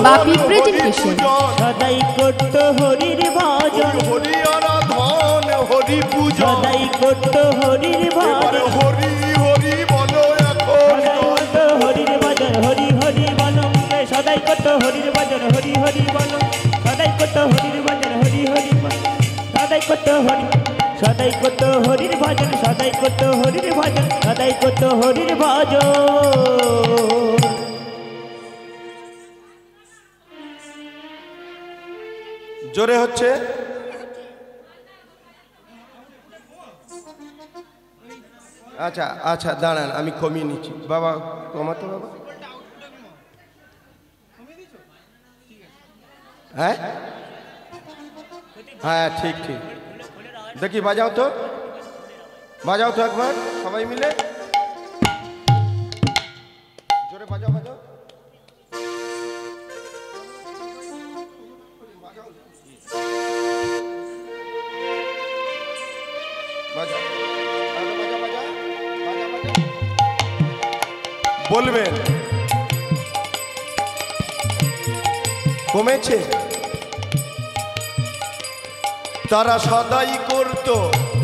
বাপি presentation. সদাই করত হরির ভজন, হরি আরাধন হরি পূজা, সদাই করত হরির ভজন, হরি হরি বলো এখন, সদাই করত হরির ভজন, হরি হরি বলো, সদাই করত হরির ভজন, হরি হরি বলো, সদাই করত হরির ভজন, হরি হরি বলো, সদাই করত হরি, সদাই করত হরির ভজন, সদাই করত হরির ভজন, সদাই করত হরির ভজন। জোরে হচ্ছে। আচ্ছা আচ্ছা দাঁড়ান, আমি কমিয়ে নিচ্ছি। বাবা কমাতো বাবা। হ্যাঁ হ্যাঁ ঠিক ঠিক। দেখি বাজাও তো, বাজাও তো একবার সবাই মিলে জোরে বাজাও বাজাও। বলবেন কমেছে? তারা সদাই করত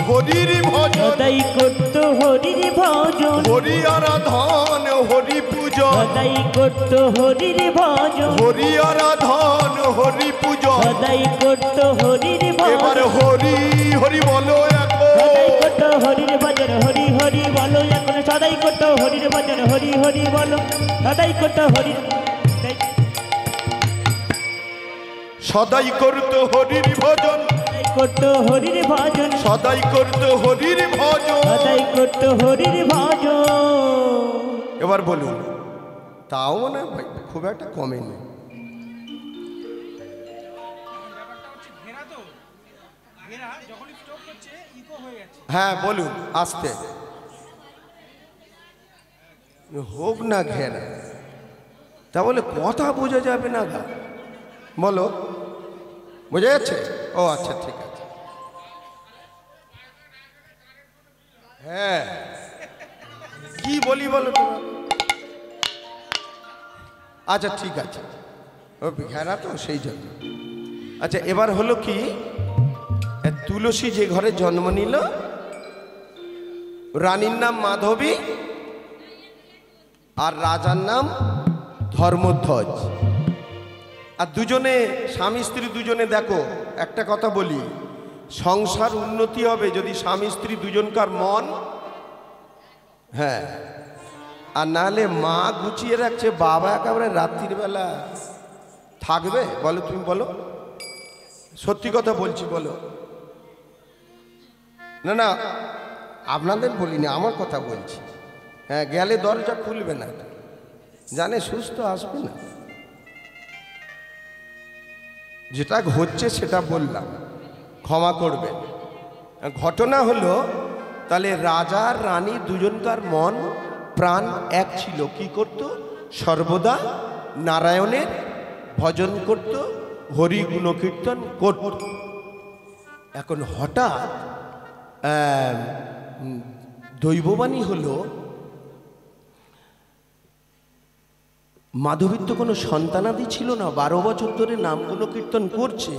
হরির ভজন, সদাই করত হরির ভজন, হরি আরাধন হরি পূজা, সদাই করত হরির ভজন, হরি আরাধন হরি পূজা, সদাই করত হরির এবার ভজন, হরি হরি বলো এখন, সদাই করত হরির ভজন, হরি হরি বলো এখন, সদাই করত হরির ভজন, হরি হরি বলো, সদাই করত হরির, সদাই করত হরির ভজন, সদাই করত হরির ভজন, সদাই করত হরির ভজন, সদাই করত হরির ভজন। এবার বলুন, তাও মনে হয় খুব একটা কমেনি। হ্যাঁ বলুন আস্তে, হোক না ঘেরা, তা বলে কথা বোঝা যাবে না গা, বলো বোঝা যাচ্ছে? ও আচ্ছা ঠিক আছে। হ্যাঁ কি বলি বলো তো? আচ্ছা ঠিক আছে, ও ঘেরা তো সেই জন্য। আচ্ছা এবার হলো কি, তুলসী যে ঘরে জন্ম নিল, রানীর নাম মাধবী আর রাজার নাম ধর্মধ্বজ, আর দুজনে স্বামী স্ত্রী দুজনে, দেখো একটা কথা বলি, সংসার উন্নতি হবে যদি স্বামী স্ত্রী দুজনকার মন, হ্যাঁ, আর নাহলে মা গুছিয়ে রাখছে, বাবা একেবারে রাত্রির বেলা থাকবে? বলো তুমি বলো, সত্যি কথা বলছি বলো। না না আপনাদের বলিনি, আমার কথা বলছি। হ্যাঁ গেলে দরজা খুলবে না, জানে সুস্থ আসবে না। যেটা হচ্ছে সেটা বললাম, ক্ষমা করবেন। ঘটনা হলো, তাহলে রাজা আর রানী দুজনকার মন প্রাণ এক ছিল। কি করত? সর্বদা নারায়ণের ভজন করত, হরি গুণকীর্তন করত। এখন হঠাৎ দৈববাণী হলো, মাধবীর তো কোনো সন্তানাদি ছিল না, 12 বছর ধরে নামগুলো কীর্তন করছে।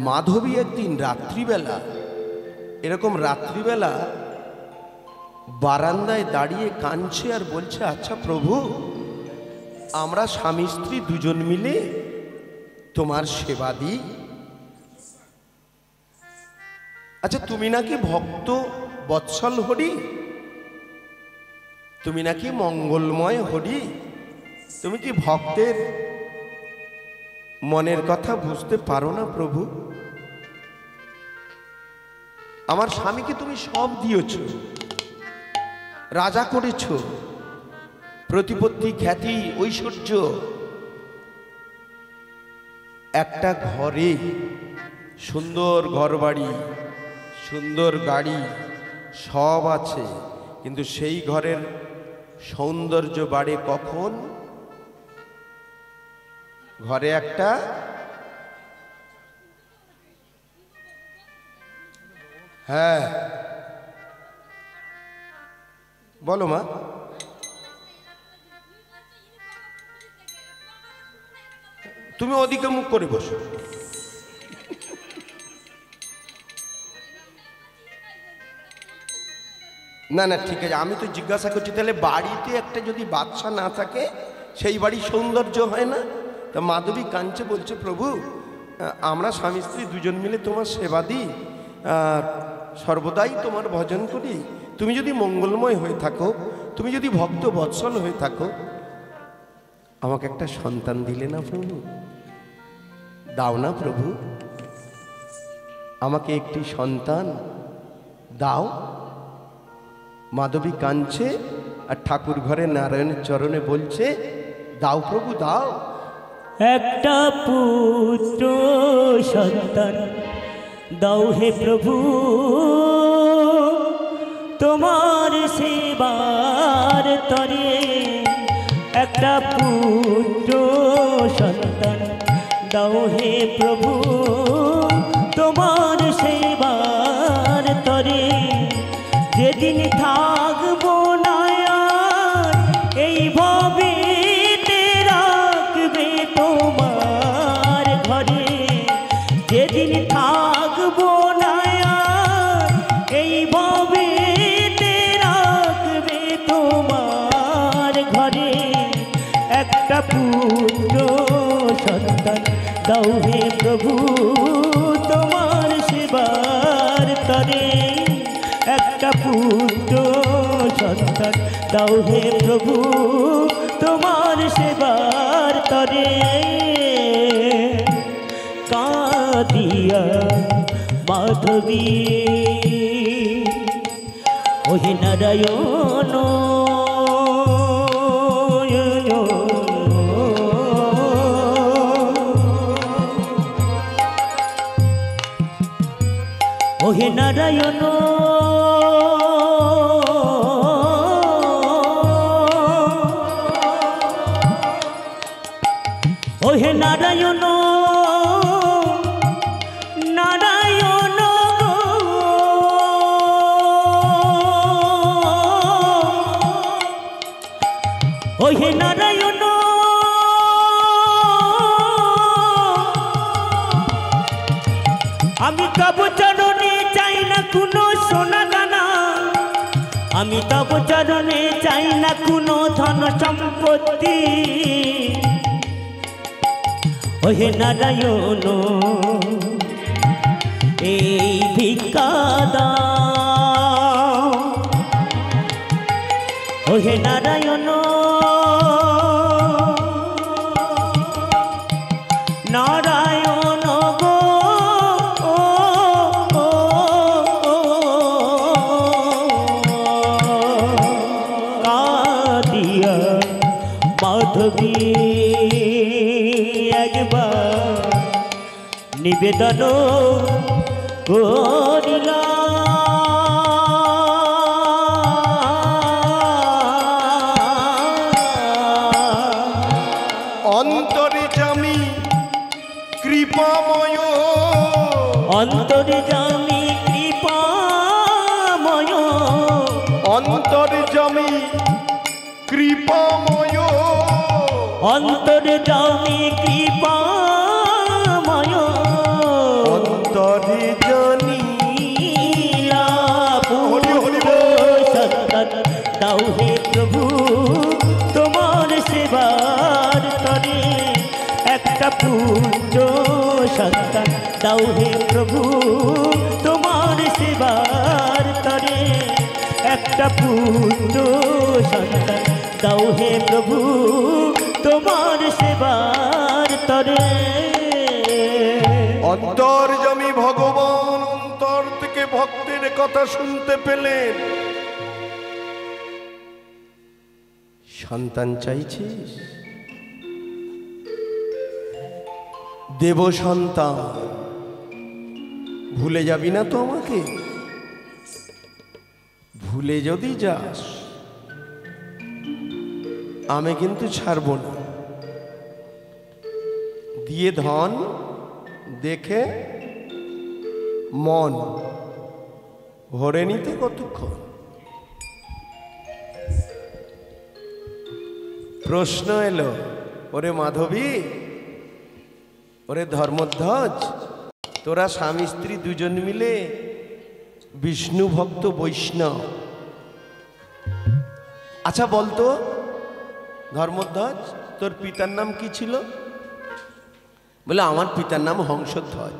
মাধবী একদিন রাত্রিবেলা, এরকম রাত্রিবেলা বারান্দায় দাঁড়িয়ে কাঁদছে আর বলছে, আচ্ছা প্রভু, আমরা স্বামী স্ত্রী দুজন মিলে তোমার সেবা দিই। আচ্ছা তুমি নাকি ভক্ত বৎসল হরি, তুমি নাকি মঙ্গলময় হরি, তুমি কি ভক্তের মনের কথা বুঝতে পারো না প্রভু? আমার স্বামীকে তুমি সব দিয়েছ, রাজা করেছ, প্রতিপত্তি, খ্যাতি, ঐশ্বর্য, একটা ঘরে সুন্দর ঘরবাড়ি, সুন্দর গাড়ি সব আছে, কিন্তু সেই ঘরের সৌন্দর্য বাড়ে কখন? ঘরে একটা হ্যাঁ বলো মা। তুমি ওদিকে মুখ করে বসো। না না ঠিক আছে, আমি তো জিজ্ঞাসা করছি তাহলে বাড়িতে একটা যদি বাচ্চা না থাকে সেই বাড়ি সৌন্দর্য হয় না? তা মাধবী কাঞ্চে বলছে, প্রভু আমরা স্বামী স্ত্রী দুজন মিলে তোমার সেবা দিই, সর্বদাই তোমার ভজন করি। তুমি যদি মঙ্গলময় হয়ে থাকো, তুমি যদি ভক্ত বৎসল হয়ে থাকো, আমাকে একটা সন্তান দিলে না প্রভু? দাও না প্রভু, আমাকে একটি সন্তান দাও। মাধবী কাঁদছে আর ঠাকুর ঘরে নারায়ণের চরণে বলছে, দাও প্রভু দাও। একটা পুত্র সন্তান দাও হে প্রভু, তোমার সেবার তরে। একটা পুত্র সন্তান দাও হে প্রভু, তোমার সেবার তরে। যেদিন থাকবো না আর এই ভাবে রাখবে তোমার ঘরে। যেদিন থাকবো না আর এই ভাবে রাখবে তোমার ঘরে। একটা পুত্র সন্তান দাও হে প্রভু, তোমার সেবার তরে। একটা পুত্র সন্তান দাও হে প্রভু, তোমার সেবার তরে। কাঁদিয়া মাধবী ওহে নারায়ণ, ওহে নারায়ণ, ওহে নারায়ণ, নারায়ণ ওহে নারায়ণ। আমি তব চরণে চাই না কোনো সোনা দানা, আমি তব চরণে চাই না কোনো ধন সম্পত্তি। ওহে নারায়ণ এই ভিক্ষা দাও। ওহে নারায়ণ, নারায়ণ গো কাঁদিয়া মাধবী একবার নিবেদন করিলা। অন্তর্যামী কৃপাময়, অন্তর্যামী কৃপাময়, অন্তর্যামী কৃপাময়, অন্তর্যামী কৃপাময়। অন্তরে জানিয়া পুত্র সন্তান দাও হে প্রভু, তোমার সেবার তরে। একটা পুত্র সন্তান দাও হে প্রভু, তোমার সেবার তরে। একটা পুত্র সন্তান দাও হে প্রভু, তোমার সেবার তরে। অন্তর্যামী ভগবান অন্তর থেকে ভক্তের কথা শুনতে পেলেন। সন্তান চাইছিস? দেব সন্তান। ভুলে যাবি না তো আমাকে? ভুলে যদি যাস আমি কিন্তু ছাড়ব না। দিয়ে ধন দেখে মন ভরে নিতে কতক্ষণ? প্রশ্ন এলো, ওরে মাধবী ওরে ধর্মধ্বজ, তোরা স্বামী স্ত্রী দুজন মিলে বিষ্ণু ভক্ত বৈষ্ণব। আচ্ছা বলতো ধর্মধ্বজ, তোর পিতার নাম কি ছিল? বলে আমার পিতার নাম হংসধ্বজ।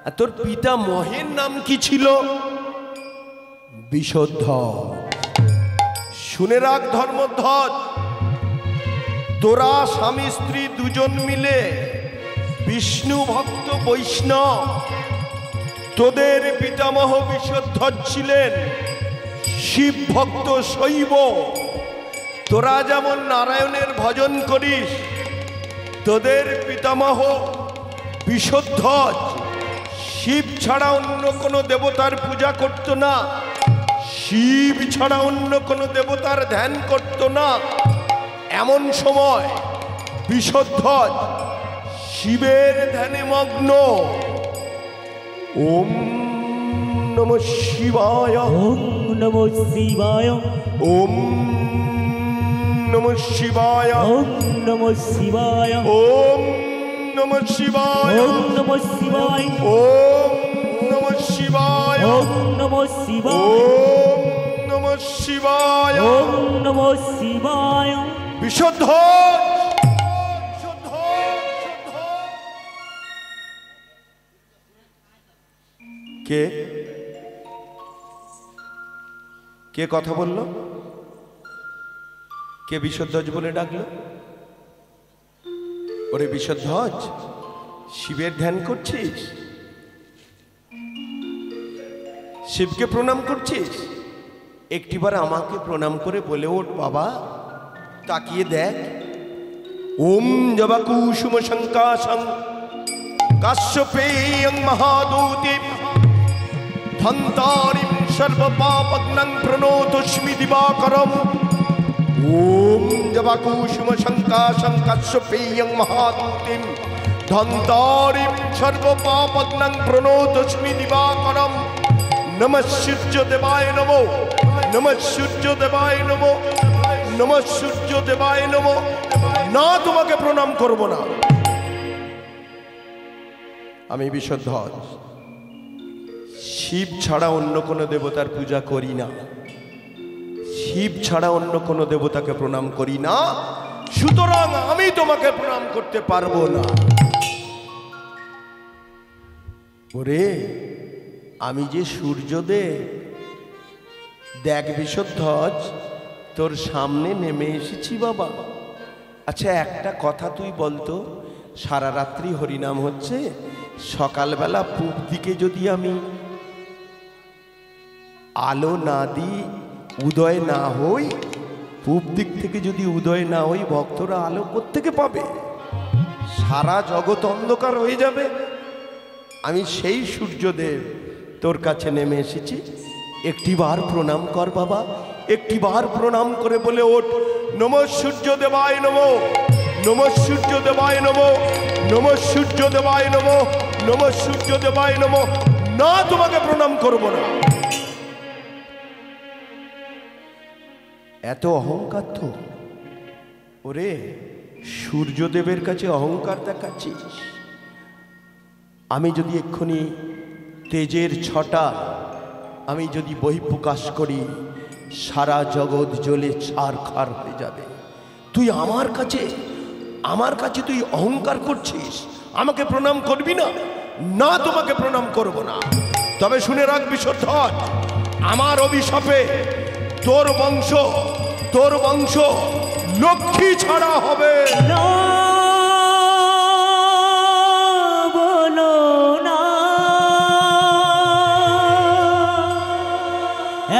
আর তোর পিতা মহের নাম কি ছিল? বিষধ্বজ। শুনে রাখ ধর্মধ্বজ, তোরা স্বামী স্ত্রী দুজন মিলে বিষ্ণু ভক্ত বৈষ্ণব। তোদের পিতামহ বিষধ্বজ ছিলেন শিব ভক্ত শৈব। তোরা যেমন নারায়ণের ভজন করিস, তোদের পিতামহ বিষধ্বজ শিব ছাড়া অন্য কোনো দেবতার পূজা করত না, শিব ছাড়া অন্য কোনো দেবতার ধ্যান করত না। এমন সময় বিষধ্বজ শিবের ধ্যানে মগ্ন। ওম নমঃ শিবায়, ওম নমঃ শিবায়, ওম নমঃ শিবায়, ওম নমঃ শিবায়, ওম নমঃ শিবায়, ওম নমঃ শিবায়, ওম নমঃ শিবায়, ওম নমঃ শিবায়, ওম নমঃ শিবায়, ওম নমঃ শিবায়। বিষধ্বজ। কে কে কথা বলল? কে বিষধ্বজ বলে ডাকলো? ওরে বিষধ্বজ, শিবের ধ্যান করছিস, শিবকে প্রণাম করছিস? একটিবার আমাকে প্রণাম করে বলে ওঠ বাবা, তাকিয়ে দেখ। ওম জবা কুসুম শঙ্কাশং কাশ্যপেয়ং মহাদূতিম ধন্তারিম সর্বপাপগ্নং প্রণতস্মি দিবাকরম। ওম জবা কুসুম শঙ্কাশং কাশ্যপেয়ং মহাদূতিম ধন্তারিম সর্বপাপগ্নং প্রণতস্মি দিবাকরম। নমঃ সূর্য দেবায় নমো, নমঃ সূর্য দেবায় নমো, নমঃ সূর্য দেবায় নমো। না, তোমাকে প্রণাম করব না। আমি বিষধ্বজ শিব ছাড়া অন্য কোনো দেবতার পূজা করি না, শিব ছাড়া অন্য কোনো দেবতাকে প্রণাম করি না, সুতরাং আমি তোমাকে প্রণাম করতে পারবো না। ওরে আমি যে সূর্যদেব, দেখ বিষধ্বজ তোর সামনে নেমে এসেছি বাবা। আচ্ছা একটা কথা তুই বলতো, সারা রাত্রি হরিনাম হচ্ছে, সকালবেলা পূব দিকে যদি আমি আলো না দিই, উদয় না হই, পূব দিক থেকে যদি উদয় না হই, ভক্তরা আলো কোত্থেকে পাবে? সারা জগৎ অন্ধকার হয়ে যাবে। আমি সেই সূর্যদেব তোর কাছে নেমে এসেছি, একটিবার প্রণাম কর বাবা, একটিবার প্রণাম করে বলে ওঠ নমঃ সূর্য দেবায় নমো, নমঃ সূর্য দেবায় নমো, নমঃ সূর্য দেবায় নমো, নমঃ সূর্য দেবায় নমো। না, তোমাকে প্রণাম করব না। এত অহংকার তো। ওরে সূর্যদেবের কাছে অহংকার দেখাচ্ছিস? আমি যদি এক্ষুনি তেজের ছটা আমি যদি বহিঃপ্রকাশ করি, সারা জগৎ জ্বলে ছারখার হয়ে যাবে। তুই আমার কাছে তুই অহংকার করছিস, আমাকে প্রণাম করবি না? না, তোমাকে প্রণাম করব না। তবে শুনে রাখ বিষধ্বজ, আমার অভিশাপে তোর বংশ লক্ষ্মী ছাড়া হবে। না বলো না,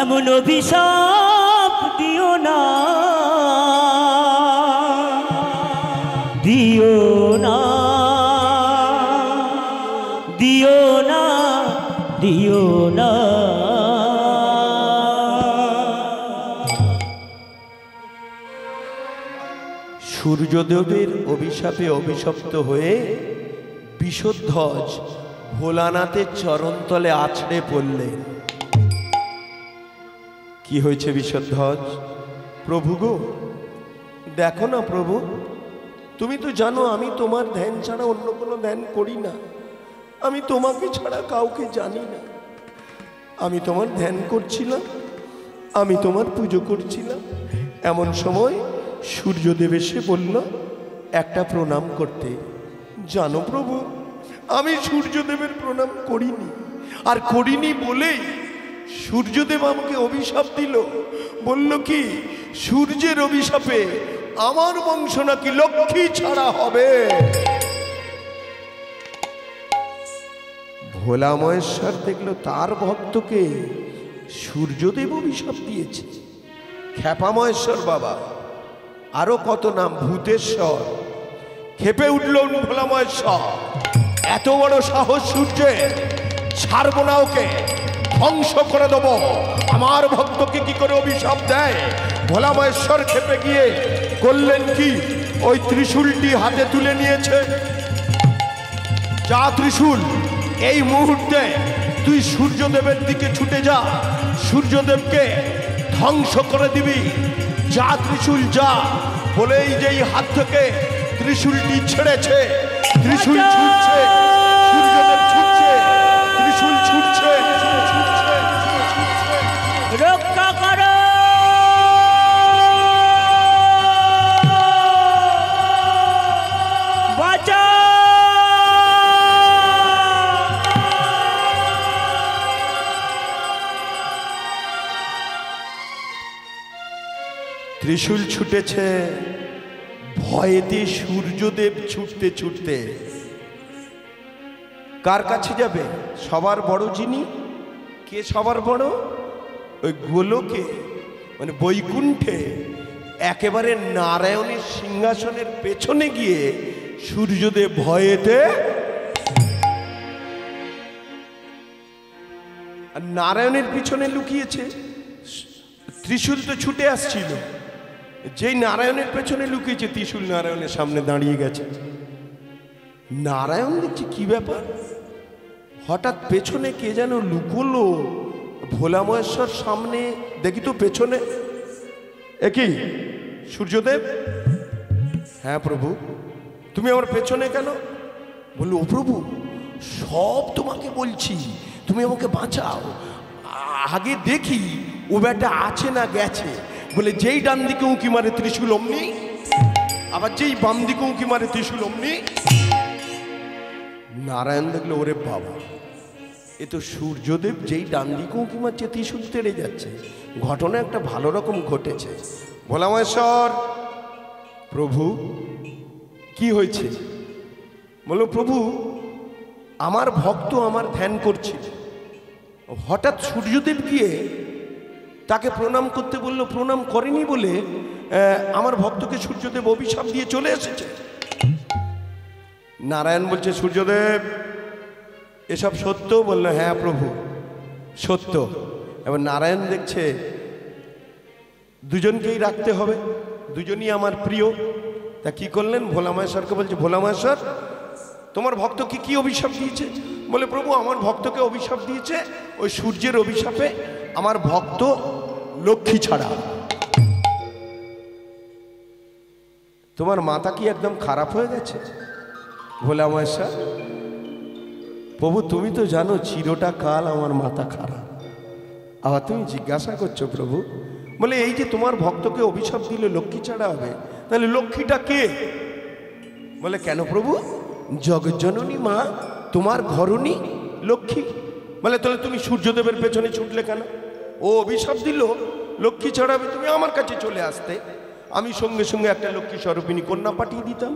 এমন অভিশাপ দিও না, দিও না, দিও না, দিও না। সূর্যদেবের অভিশাপে অভিশপ্ত হয়ে বিষধ্বজ ভোলানাথের চরণতলে আছড়ে পড়লেন। কি হয়েছে বিষধ্বজ? প্রভু গো, দেখো না প্রভু, তুমি তো জানো আমি তোমার ধ্যান ছাড়া অন্য কোনো ধ্যান করি না, আমি তোমাকে ছাড়া কাউকে জানি না। আমি তোমার ধ্যান করছিলাম, আমি তোমার পুজো করছিলাম, এমন সময় সূর্যদেব এসে বলল একটা প্রণাম করতে। জানো প্রভু, আমি সূর্যদেবের প্রণাম করিনি, আর করিনি বলেই সূর্যদেব আমাকে অভিশাপ দিল। বলল কি, সূর্যের অভিশাপে আমার বংশ নাকি লক্ষ্মী ছাড়া হবে। ভোলা মহেশ্বর দেখলো তার ভক্তকে সূর্যদেব অভিশাপ দিয়েছে। খ্যাপা মহেশ্বর বাবা, আরো কত নাম, ভূতেশ্বর। খেপে উঠল ভোলা মহেশ্বর, এত বড় সাহস সূর্যের, ছাড়বো না ওকে, ধ্বংস করে দেবো। আমার ভক্তকে কি করে অভিশাপ দেয়? ভোলা মহেশ্বর খেপে গিয়ে করলেন কি, ওই ত্রিশূলটি হাতে তুলে নিয়েছে। যা ত্রিশূল, এই মুহূর্তে তুই সূর্যদেবের দিকে ছুটে যা, সূর্যদেবকে ধ্বংস করে দিবি। যা ত্রিশূল যা। বলেই যেই হাত থেকে ত্রিশূলটি ছেড়েছে, ত্রিশূল ছুটছে, সূর্যদেব ছুটছে, ত্রিশূল ছুটছে, রক্ষা করো, বাঁচাও। ত্রিশূল ছুটেছে, ভয়েতে সূর্যদেব ছুটতে ছুটতে কার কাছে যাবে? সবার বড় যিনি, কে সবার বড়? ওই গোলকে মানে বৈকুণ্ঠে একেবারে নারায়ণের সিংহাসনের পেছনে গিয়ে সূর্যদেব ভয়েতে, আর নারায়ণের পিছনে লুকিয়েছে। ত্রিশূল তো ছুটে আসছিল, যেই নারায়ণের পেছনে লুকিয়েছে ত্রিশূল নারায়ণের সামনে দাঁড়িয়ে গেছে। নারায়ণ দেখছি কি ব্যাপার, হঠাৎ পেছনে কে যেন লুকোলো। ভোলা মহেশ্বর সামনে, দেখি তো পেছনে, একই সূর্যদেব। হ্যাঁ প্রভু, তুমি আমার পেছনে কেন? বললো, ও প্রভু, সব তোমাকে বলছি, তুমি আমাকে বাঁচাও। আগে দেখি ও ব্যাটা আছে না গেছে। বলে যেই ডান দিকে উঁকি মারে ত্রিশূল অমনি, আবার যেই বাম দিকে উঁকি মারে ত্রিশূল অমনি। নারায়ণ দেখলো, ওরে বাবা, এ তো সূর্যদেব যেই ডান দিকে উঁকি মারছে ত্রিশূল তেড়ে যাচ্ছে। ঘটনা একটা ভালো রকম ঘটেছে। ভোলা মহেশ্বর, প্রভু কি হয়েছে? বলল, প্রভু আমার ভক্ত আমার ধ্যান করছিল, হঠাৎ সূর্যদেব গিয়ে তাকে প্রণাম করতে বলল, প্রণাম করেনি বলে আমার ভক্তকে সূর্যদেব অভিশাপ দিয়ে চলে এসেছে। নারায়ণ বলছে, সূর্যদেব এসব সত্য? বলল, হ্যাঁ প্রভু সত্য। এবার নারায়ণ দেখছে দুজনকেই রাখতে হবে, দুজনই আমার প্রিয়। তা কি করলেন? ভোলা মহেশ্বরকে বলছে, ভোলা মহেশ্বর তোমার ভক্তকে কি অভিশাপ দিয়েছে? বলে, প্রভু আমার ভক্তকে অভিশাপ দিয়েছে, ওই সূর্যের অভিশাপে আমার ভক্ত লক্ষ্মী ছাড়া। তোমার মাথা কি একদম খারাপ হয়ে গেছে? ভোলা মহেশ্বর, প্রভু তুমি তো জানো চিরটা কাল আমার মাথা খারাপ, আবার তুমি জিজ্ঞাসা করছো প্রভু? বলে, এই যে তোমার ভক্তকে অভিশাপ দিলে লক্ষ্মী ছাড়া হবে, তাহলে লক্ষ্মীটা কে? বলে, কেন প্রভু? জগজ্জননী মা তোমার ঘরণী লক্ষ্মী। বলে, তাহলে তুমি সূর্যদেবের পেছনে ছুটলে কেন? ও অভিশাপ দিল লক্ষ্মী ছাড়াবে, তুমি আমার কাছে চলে আসতে, আমি সঙ্গে সঙ্গে একটা লক্ষ্মী স্বরূপিণী কন্যা পাঠিয়ে দিতাম,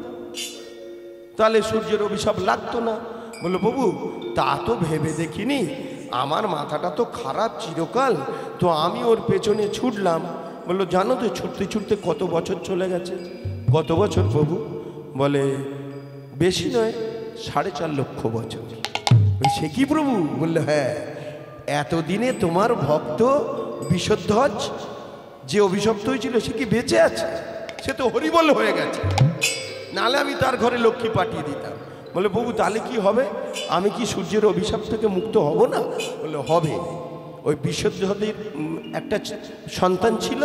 তাহলে সূর্যের অভিশাপ লাগতো না। বললো, প্রভু তা তো ভেবে দেখিনি, আমার মাথাটা তো খারাপ চিরকাল, তো আমি ওর পেছনে ছুটলাম। বললো, জানো তো ছুটতে ছুটতে কত বছর চলে গেছে? কত বছর প্রভু? বলে, বেশি নয়, 4.5 লক্ষ বছর। সে কি প্রভু? বললে, হ্যাঁ, এতদিনে তোমার ভক্ত বিষধ্বজ যে অভিশপ্ত হয়েছিল সে কি বেঁচে আছে? সে তো হরিবল হয়ে গেছে, নালে আমি তার ঘরে লক্ষ্মী পাঠিয়ে দিতাম। বলে, প্রভু তাহলে কি হবে? আমি কি সূর্যের অভিশাপ থেকে মুক্ত হব না? বললে, হবে। ওই বিষধ্বজের একটা সন্তান ছিল,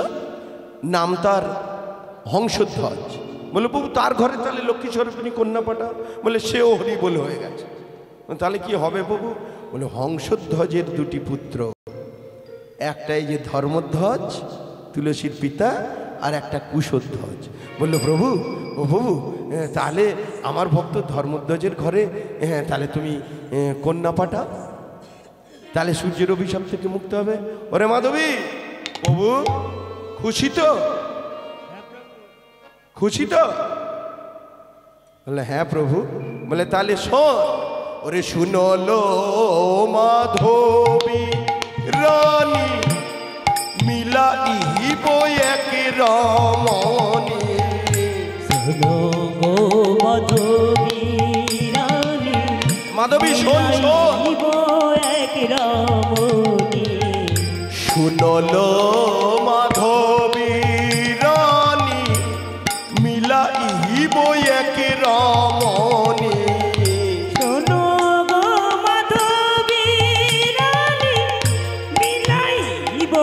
নাম তার হংসধ্বজ। বলে প্রভু তার ঘরে তাহলে লক্ষ্মী স্বরূপিণী কন্যা পাঠাও। বলে সেও হরি বলে হয়ে গেছে। তাহলে কি হবে প্রভু? বলে হংসধ্বজের দুটি পুত্র, একটাই যে ধর্মধ্বজ তুলসীর পিতা, আর একটা কুশধ্বজ। বলল প্রভু, ও প্রভু তাহলে আমার ভক্ত ধর্মধ্বজের ঘরে তাহলে তুমি কন্যা পাঠাও, তাহলে সূর্যের অভিশাপ থেকে মুক্ত হবে। ওরে মাধবী, প্রভু খুশি তো? খুশি তো? বলে হ্যাঁ প্রভু। বলে তাহলে শোন। ওরে শুনলো মাধবী রানী মিলাইব এক রমণী। শোনো গো মাধবী রানী, মাধবী শোন শোন। মিলাইব এক রমণী। শুনলো মাধবী রানী মিলাইব এক রমণী। শোনো গো মাধবী রানী, মিলাইব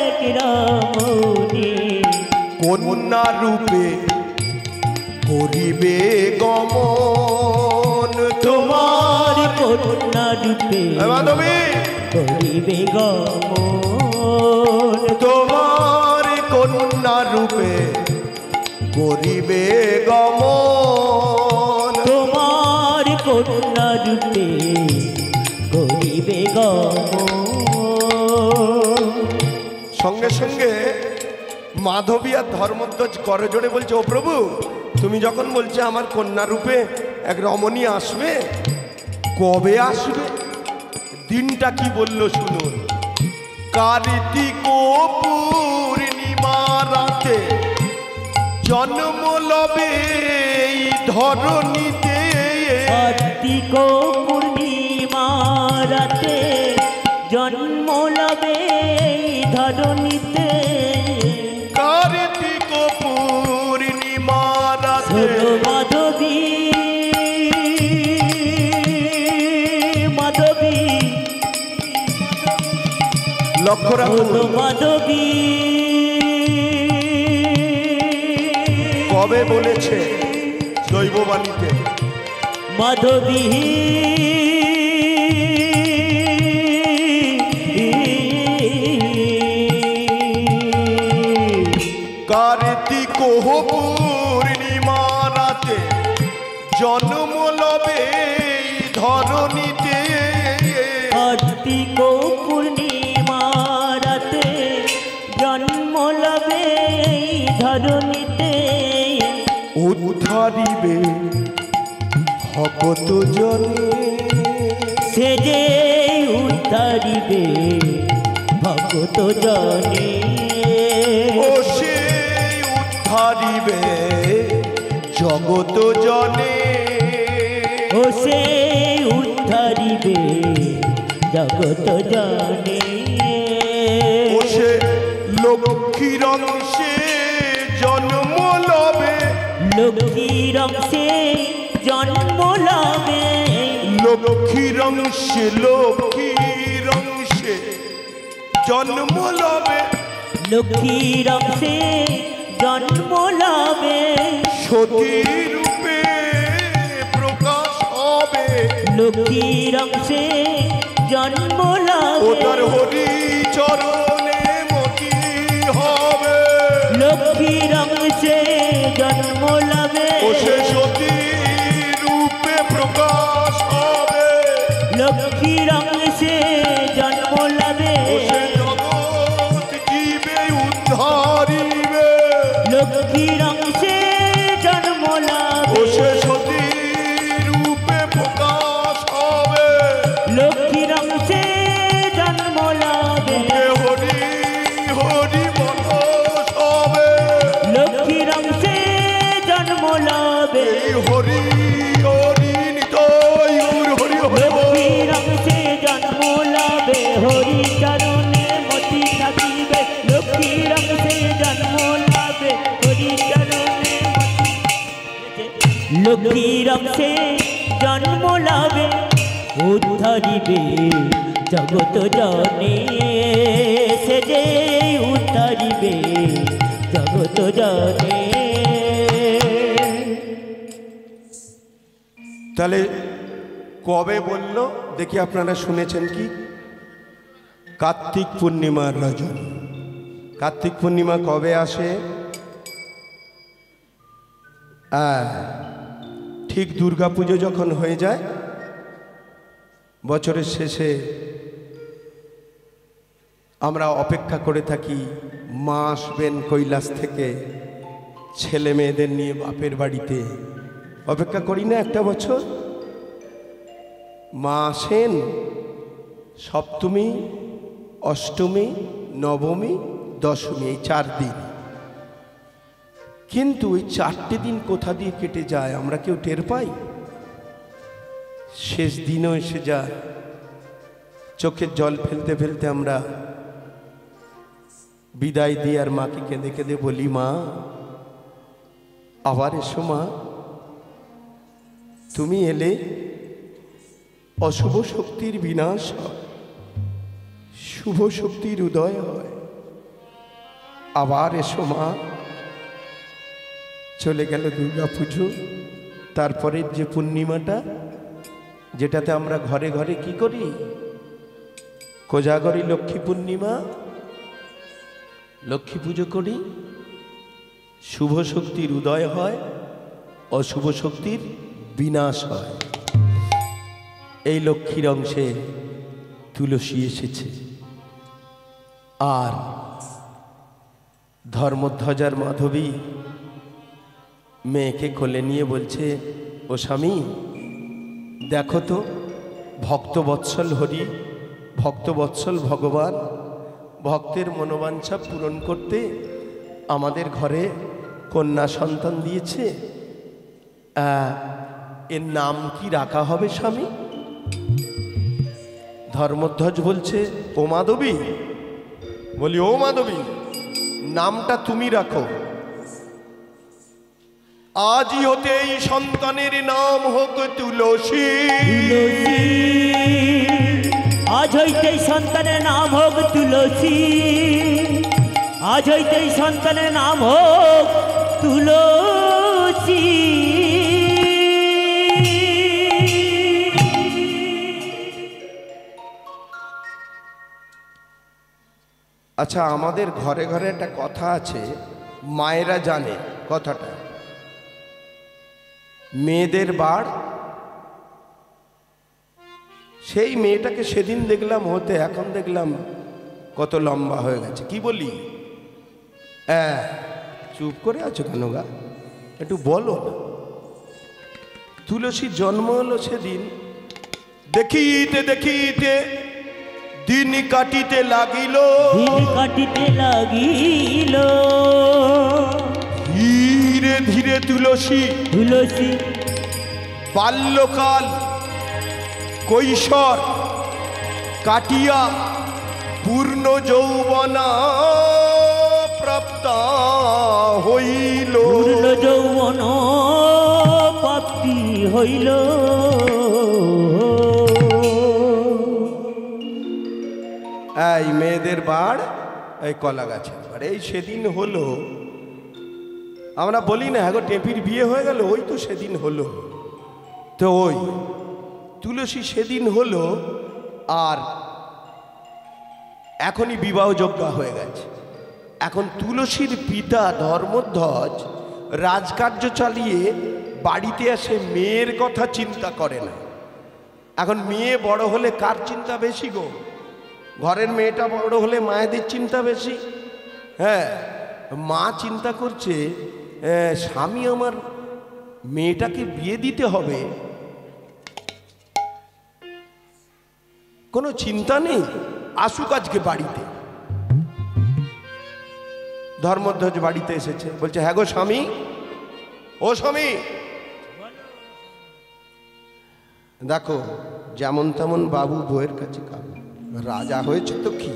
এক রমণী। কন্যা রূপে করিবে গমন তোমার। কন্যা রূপে মাধবী করিবে গমন। তোমার কন্যা রূপে করিবে গমন। তোমার কন্যা রূপে করিবে গমন। সঙ্গে সঙ্গে মাধবী আর ধর্মধ্বজ করজোড়ে বলছে, ও প্রভু তুমি যখন বলছে আমার কন্যা রূপে এক রমণী আসবে, কবে আসবে? দিনটা কি বললো শুনুন। কার্তিক পূর্ণিমা রাতে জন্ম লবে এই ধরণীতে। কার্তিক পূর্ণিমা রাতে জন্ম লবে এই ধরণীতে। কার্তিক পূর্ণিমা রাতে শোনো মাধবী, মাধবী লক্ষ্য রাখুন। শোনো মাধবী, কবে বলেছে দৈববাণীতে? মাধবী কার্তিক পূর্ণিমা রাতে জন্ম লবে এই ধরণীতে। কার্তিক পূর্ণিমা রাতে জন্ম লবে এই ধরণীতে। উদ্ধারিবে ভগত জনে। সে যে উদ্ধারিবে ভগত জনে। ও সে উদ্ধারিবে জগত জনে। ও সে উদ্ধারিবে জগত জনে। ও সে লক্ষ্মীর অংশে জন্ম লবে। লক্ষ্মীর অংশে জন্ম লবে। লক্ষ্মীর অংশে, লক্ষ্মীর অংশে জন্ম লবে। লক্ষ্মীর অংশে জন্ম লবে। সতী রূপে প্রকাশ হবে। লক্ষ্মীর অংশে জন্ম ও লবে। তার হরি চরণে মতি হবে। লক্ষ্মীর অংশে জন্ম লবে। ও সে সতী রূপে প্রকাশ হবে। লক্ষ্মীর অংশে জন্ম লবে। ও সে জগৎ জীবে উদ্ধারিবে। লক্ষ্মীর অংশে জন্ম ও লবে। সে সতী রূপে প্রকাশ হবে। লক্ষ্মীর অংশে জন্ম লবে। মুখে হরি হরি বলস হবে। লক্ষ্মীর অংশে জন্ম লবে। এই হরি হরি নিতাই গৌর হরি হরি বল। লক্ষ্মীর অংশে জন্ম লবে। হরি চরণে মতি থাকিবে। লক্ষ্মীর অংশে জন্ম লবে। হরি চরণে মতি। লক্ষ্মীর অংশে জন্ম লবে। উদ্ধারিবে জগত জনে। সে যে উদ্ধারিবে জগত জনে। তাহলে কবে বলল দেখি, আপনারা শুনেছেন কি? কার্তিক পূর্ণিমার রজনী। কার্তিক পূর্ণিমা কবে আসে? ঠিক দুর্গা পুজো যখন হয়ে যায়, বছরের শেষে আমরা অপেক্ষা করে থাকি, মা আসবেন কৈলাস থেকে ছেলে মেয়েদের নিয়ে বাপের বাড়িতে। অপেক্ষা করি না একটা বছর? মা আসেন সপ্তমী, অষ্টমী, নবমী, দশমী, এই 4 দিন। কিন্তু এই 4টে দিন কোথা দিয়ে কেটে যায় আমরা কেউ টের পাই? শেষ দিনও এসে যায়, চোখের জল ফেলতে ফেলতে আমরা বিদায় দিয়ে আর মাকে কেঁদে কেঁদে বলি, মা আবার এসো মা, তুমি এলে অশুভ শক্তির বিনাশ হয়, শুভ শক্তির উদয় হয়। আবার এসো মা। চলে গেল দুর্গা পুজো, তারপরের যে পূর্ণিমাটা, যেটাতে আমরা ঘরে ঘরে কি করি? কোজাগরী লক্ষ্মী পূর্ণিমা, লক্ষ্মী পুজো করি। শুভ শক্তির উদয় হয়, অশুভ শক্তির বিনাশ হয়। এই লক্ষ্মীর অংশে তুলসী এসেছে। আর ধর্মধ্বজার মাধবী মেয়েকে কোলে নিয়ে বলছে, ও স্বামী দেখো তো, ভক্তবৎসল হরি, ভক্তবৎসল ভগবান ভক্তের মনোবাঞ্ছা পূরণ করতে আমাদের ঘরে কন্যা সন্তান দিয়েছে। এর নাম কি রাখা হবে স্বামী? ধর্মধ্বজ বলছে, ও মাধবী। বলি, ও মাধবী, নামটা তুমি রাখো। আজই হতে এই সন্তানের নাম হোক তুলসী। আজ হইতেই সন্তানের নাম হোক তুলসী। আজ হইতেই সন্তানের নাম হোক তুলসী। আচ্ছা, আমাদের ঘরে ঘরে একটা কথা আছে, মায়েরা জানে কথাটা। মেয়েদের বাড়। সেই মেয়েটাকে সেদিন দেখলাম হতে, এখন দেখলাম কত লম্বা হয়ে গেছে। কি বলি? চুপ করে আছো কেন গা? একটু বলো না। তুলসীর জন্ম হলো সেদিন। দেখিতে দেখিতে দিন কাটিতে লাগিল, দিন কাটিতে লাগিল। ধীরে ধীরে তুলসী তুলসী বাল্যকাল কৈশোর কাটিয়া পূর্ণ যৌবনা প্রাপ্ত হইল। পূর্ণ যৌবন প্রাপ্তি হইল। এই মেয়েদের বাড়, এই কলা গাছের বাড়। এই সেদিন হলো। আমরা বলি না, হ্যাঁ গো টেপির বিয়ে হয়ে গেল, ওই তো সেদিন হলো। তো ওই তুলসী সেদিন হলো, আর এখনই বিবাহযোগ্য হয়ে গেছে। এখন তুলসীর পিতা ধর্মধ্বজ রাজকার্য চালিয়ে বাড়িতে আসে, মেয়ের কথা চিন্তা করে না। এখন মেয়ে বড় হলে কার চিন্তা বেশি গো? ঘরের মেয়েটা বড় হলে মায়েদের চিন্তা বেশি। হ্যাঁ, মা চিন্তা করছে, স্বামী আমার মেয়েটাকে বিয়ে দিতে হবে, কোনো চিন্তা নেই, আসুক আজকে বাড়িতে। ধর্মধ্বজ বাড়িতে এসেছে, বলছে, হ্যাঁ গো স্বামী। ও স্বামী, দেখো যেমন তেমন বাবু বউয়ের কাছে কাবু, রাজা হয়েছে তো কি,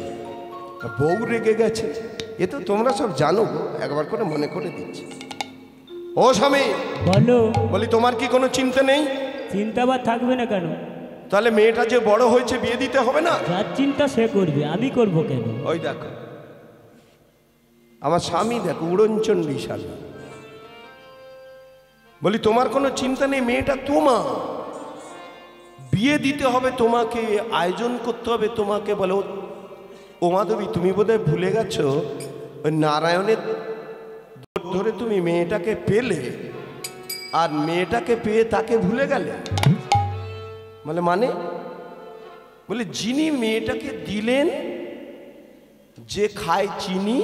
বউ রেগে গেছে, এ তো তোমরা সব জানো, একবার করে মনে করে দিচ্ছি। ও স্বামী বলো। বলি, তোমার কি কোনো চিন্তা নেই? চিন্তা বা থাকবে না কেন? তাহলে মেয়েটা যে বড় হয়েছে বিয়ে দিতে হবে না? যার চিন্তা সে করবে, আমি করব কেন? ওই দেখো আমার স্বামী, দেখো উড়নচণ্ডী শালা। বলি, তোমার কোনো চিন্তা নেই, মেয়েটা তোমার। বিয়ে দিতে হবে তোমাকে, আয়োজন করতে হবে তোমাকে। বলো ও মাধবী, তুমি বোধহয় ভুলে গেছো ওই নারায়ণের ধরে তুমি মেয়েটাকে পেলে, আর মেয়েটাকে পেয়ে তাকে ভুলে গেলে। মানে বলে যিনি মেয়েটাকে দিলেন, যে খায় চিনি,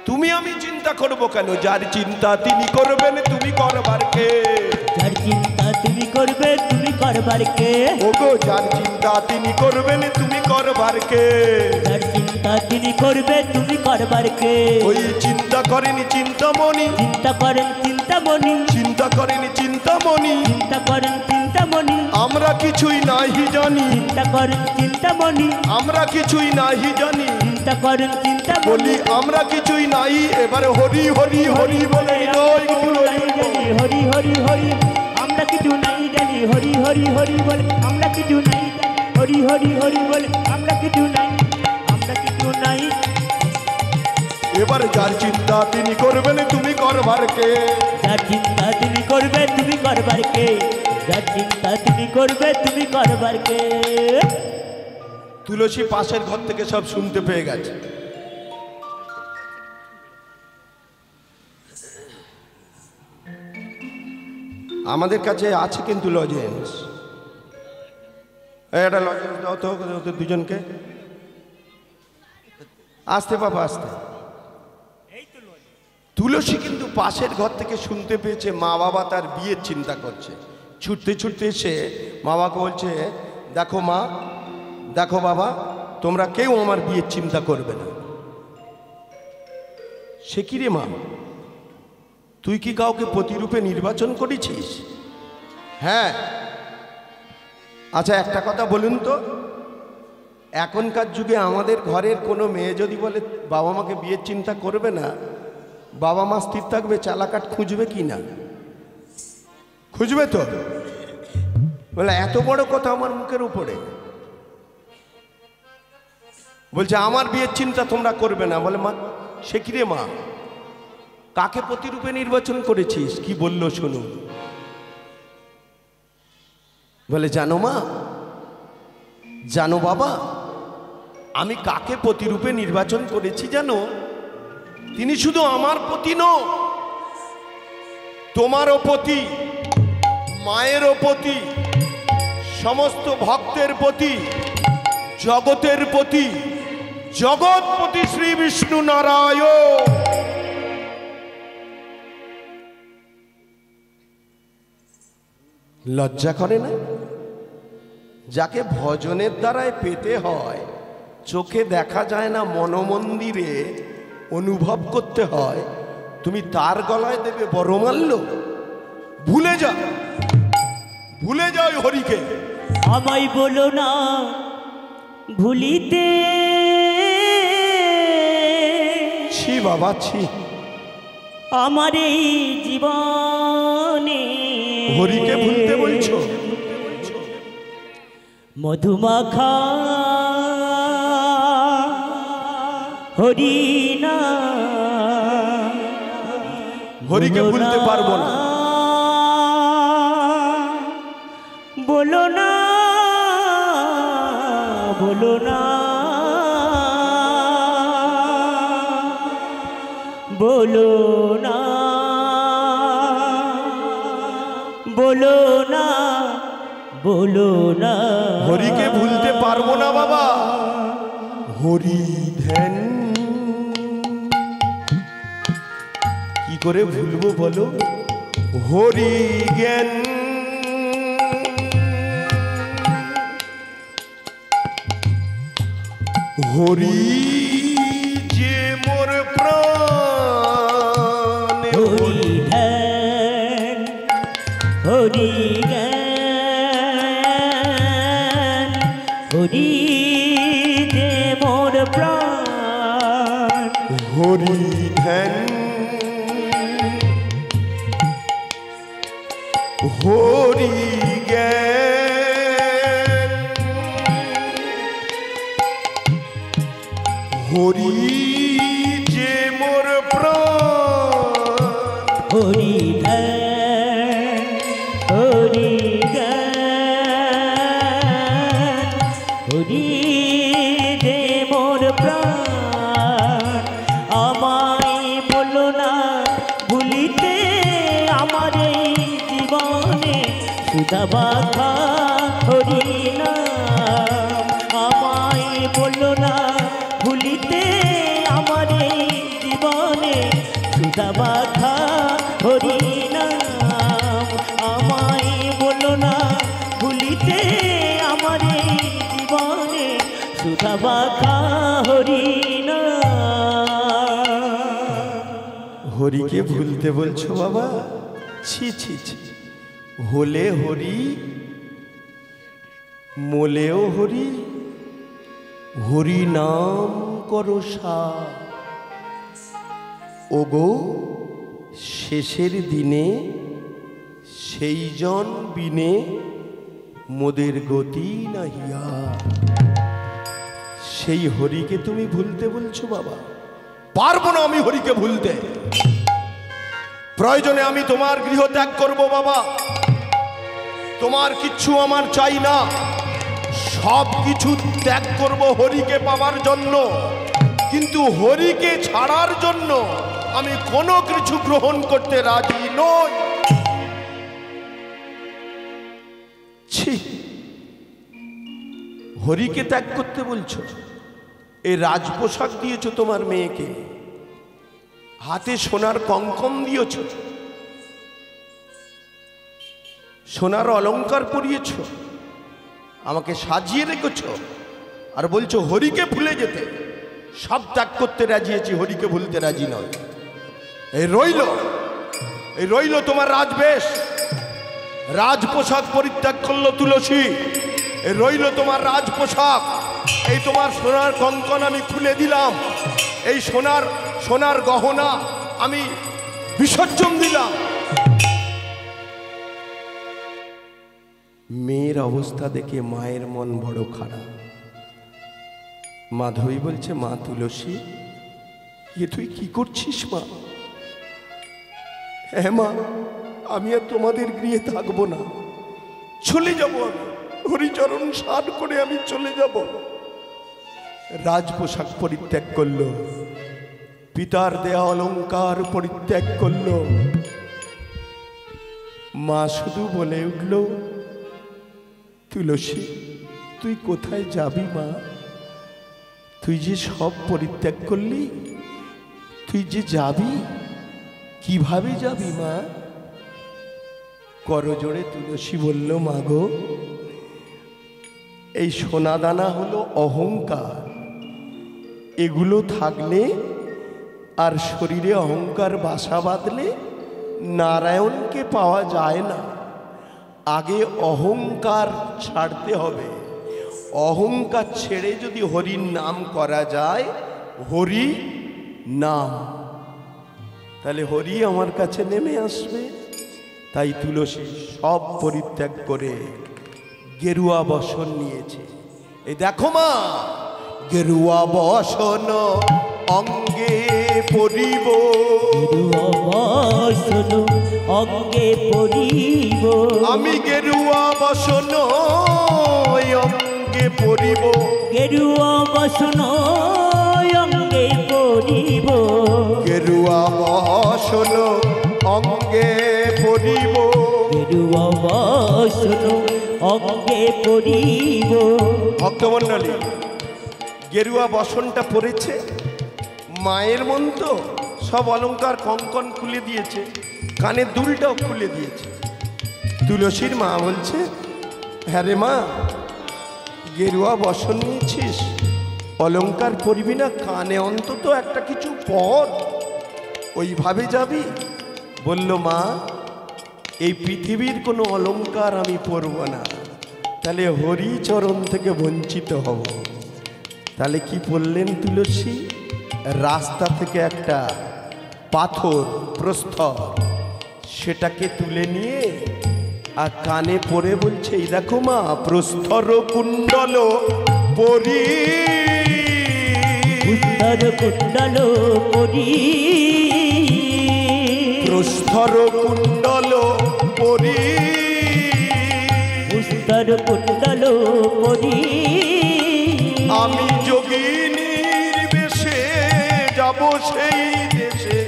তুমি আমি চিন্তা করবো কেন? যার চিন্তা তিনি করবেন, তুমি করবার কে? যার চিন্তা তুমি করবে, তুমি করবার কে? ওগো যার চিন্তা তিনি করবেন, তুমি করবার কে? যার চিন্তা তিনি করবে, তুমি করবার কে? ওই চিন্তা করেনি চিন্তামণি, চিন্তা করেন চিন্তামণি, চিন্তা করেনি চিন্তামণি, চিন্তা করেন চিন্তামণি, আমরা কিছুই নাহি জানি, চিন্তা করেন চিন্তামণি, আমরা কিছুই নাহি জানি, চিন্তা করেন চিন্তামণি। বলি আমরা কিছুই নাই। এবারে হরি হরি হরি বলে হৃদয় গুলো হরি হরি হরি, আমরা কিছু নাই জানি। হরি হরি হরি বলে আমরা কিছু নাই জানি। হরি হরি হরি বলে আমরা কিছু নাই, আমরা কিছু নাই। এবার যার চিন্তা তিনি করবেন, তুমি করবার কে? যার চিন্তা তিনি করবে, তুমি করবার কে? যার চিন্তা তিনি করবে, তুমি করবার কে? তুলসী পাশের ঘর থেকে সব শুনতে পেয়ে গেছে। আমাদের কাছে আছে কিন্তু লজেন্স। একটা লজেন্স দাও তো ওদের দুজনকে। আসতে বাবা আসতে। তুলসী কিন্তু পাশের ঘর থেকে শুনতে পেয়েছে মা বাবা তার বিয়ের চিন্তা করছে। ছুটতে ছুটতে এসে মা বাবাকে বলছে, দেখো মা, দেখো বাবা, তোমরা কেউ আমার বিয়ের চিন্তা করবে না। সে কি রে মা, তুই কি কাউকে প্রতিরূপে নির্বাচন করেছিস? হ্যাঁ। আচ্ছা একটা কথা বলুন তো, এখনকার যুগে আমাদের ঘরের কোনো মেয়ে যদি বলে বাবা মাকে বিয়ের চিন্তা করবে না, বাবা মা স্থির থাকবে? চালাকাট খুঁজবে কি না? খুঁজবে তো। বলে এত বড় কথা আমার মুখের উপরে বলছে আমার বিয়ের চিন্তা তোমরা করবে না। বলে মা, সে কি রে মা, কাকে প্রতিরূপে নির্বাচন করেছিস? কি বললো শুনুন। বলে জানো মা, জানো বাবা, আমি কাকে প্রতিরূপে নির্বাচন করেছি জানো? তিনি শুধু আমার পতি নন, তোমারও পতি, মায়েরও পতি, সমস্ত ভক্তের পতি, জগতের পতি, জগৎপতি শ্রী বিষ্ণু নারায়ণ। লজ্জা করে না? যাকে ভজনের দ্বারায় পেতে হয়, চোখে দেখা যায় না, মনমন্দিরে অনুভব করতে হয়, তুমি তার গলায় দেবে বরমাল্য? ভুলে যাও, ভুলে যাও হরিকে। আমায় বলো না ভুলিতে, ছি বাবা ছি, আমার এই জীবনে হরিকে ভুলতে বলছো? মধুমাখা হরি না, হরিকে ভুলতে পারবো না। বলো না, বলো না, বলো না, বলো না, বলো না। হরিকে ভুলতে পারবো না বাবা। হরি ধ্যান কি করে ভুলবো বলো? হরি জ্ঞান হরি যে মোর প্রাণ। হরি ধ্যান, হরি জ্ঞান, হরি যে মোর প্রাণ। হরি ধ্যান হরি জ্ঞান হরি যে মোর প্রাণ। হরি ধ্যান, সুধা মাখা হরি নাম আমায় বলো না ভুলিতে আমার এই জীবনে সুধা মাখা হরি নাম আমায় বলো না ভুলিতে আমার এই জীবনে সুধা মাখা হরি নাম। হরিকে ভুলতে বলছো বাবা? ছি ছি ছি, হলে হরি মোলেও হরি, হরি নাম করো সার। ওগো শেষের দিনে সেই জন বিনে মোদের গতি নাহিয়া। সেই হরিকে তুমি ভুলতে বলছো বাবা? পারবো না আমি হরিকে ভুলতে। প্রয়োজনে আমি তোমার গৃহ ত্যাগ করবো বাবা, তোমার কিচ্ছু আমার চাই না, সব কিছু ত্যাগ করব হরিকে পাওয়ার জন্য। কিন্তু হরিকে ছাড়ার জন্য আমি কোনো কিছু গ্রহণ করতে রাজি নই। ছি, হরিকে ত্যাগ করতে বলছো? এই রাজপোশাক দিয়েছো তোমার মেয়েকে, হাতে সোনার কঙ্কম দিয়েছ, সোনার অলংকার পরিয়েছ, আমাকে সাজিয়ে রেখেছ, আর বলছো হরিকে ভুলে যেতে। সব ত্যাগ করতে রাজি আছি, হরিকে ভুলতে রাজি নয়। এই রইল তোমার রাজবেশ, রাজপোশাক পরিত্যাগ করলো তুলসী। এই রইল তোমার রাজপোশাক, এই তোমার সোনার কঙ্কন আমি খুলে দিলাম, এই সোনার গহনা আমি বিসর্জন দিলাম। মেয়ের অবস্থা দেখে মায়ের মন বড় খারাপ। মাধবী বলছে, মা তুলসী, এ তুই কি করছিস মা? হ্যাঁ মা, আমি আর তোমাদের গৃহে থাকবো না, চলে যাব, আমি হরিচরণ স্নান করে আমি চলে যাব। রাজপোশাক পরিত্যাগ করলো, পিতার দেয়া অলংকার পরিত্যাগ করলো। মা শুধু বলে উঠল, তুলসী তুই কোথায় যাবি মা? তুই যে সব পরিত্যাগ করলি, তুই যে যাবি, কিভাবে যাবি মা? করজোড়ে তুলসী বলল, মা গো, এই সোনাদানা হলো অহংকার, এগুলো থাকলে আর শরীরে অহংকার বাসা বাঁধলে নারায়ণকে পাওয়া যায় না। আগে অহংকার ছাড়তে হবে। অহংকার ছেড়ে যদি হরির নাম করা যায়, হরি নাম, তাহলে হরি আমার কাছে নেমে আসবে। তাই তুলসী সব পরিত্যাগ করে গেরুয়া বসন নিয়েছে। এই দেখো মা, গেরুয়া বসন অঙ্গে পরিব, গেরুয়া বসন অঙ্গে পরিব, আমি গেরুয়া বসন অঙ্গে পরিব, গেরুয়া বসন অঙ্গে পরিব, গেরুয়া বসন অঙ্গে পরিব, গেরুয়া বসন অঙ্গে পরিব। ভক্তমণ্ডলী, গেরুয়া বসনটা পড়েছে, মায়ের মন তো সব অলংকার কঙ্কন খুলে দিয়েছে, কানের দুলটাও খুলে দিয়েছে। তুলসীর মা বলছে, হ্যাঁ রে মা, গেরুয়া বসন নিয়েছিস, অলংকার পরবি না, কানে অন্তত একটা কিছু পর, ওইভাবে যাবি? বলল, মা এই পৃথিবীর কোনো অলংকার আমি পরব না, তাহলে হরিচরণ থেকে বঞ্চিত হব। তাহলে কি বললেন তুলসী? রাস্তা থেকে একটা পাথর প্রস্তর, সেটাকে তুলে নিয়ে আর কানে পরে বলছে, এই দেখো মা, প্রস্তর কুণ্ডল পরি, প্রস্তর কুণ্ডল পরি, প্রস্তর কুণ্ডল পরি, প্রস্তর কুণ্ডল পরি, আমি যোগিনীর বেশে যাব সেই দেশে,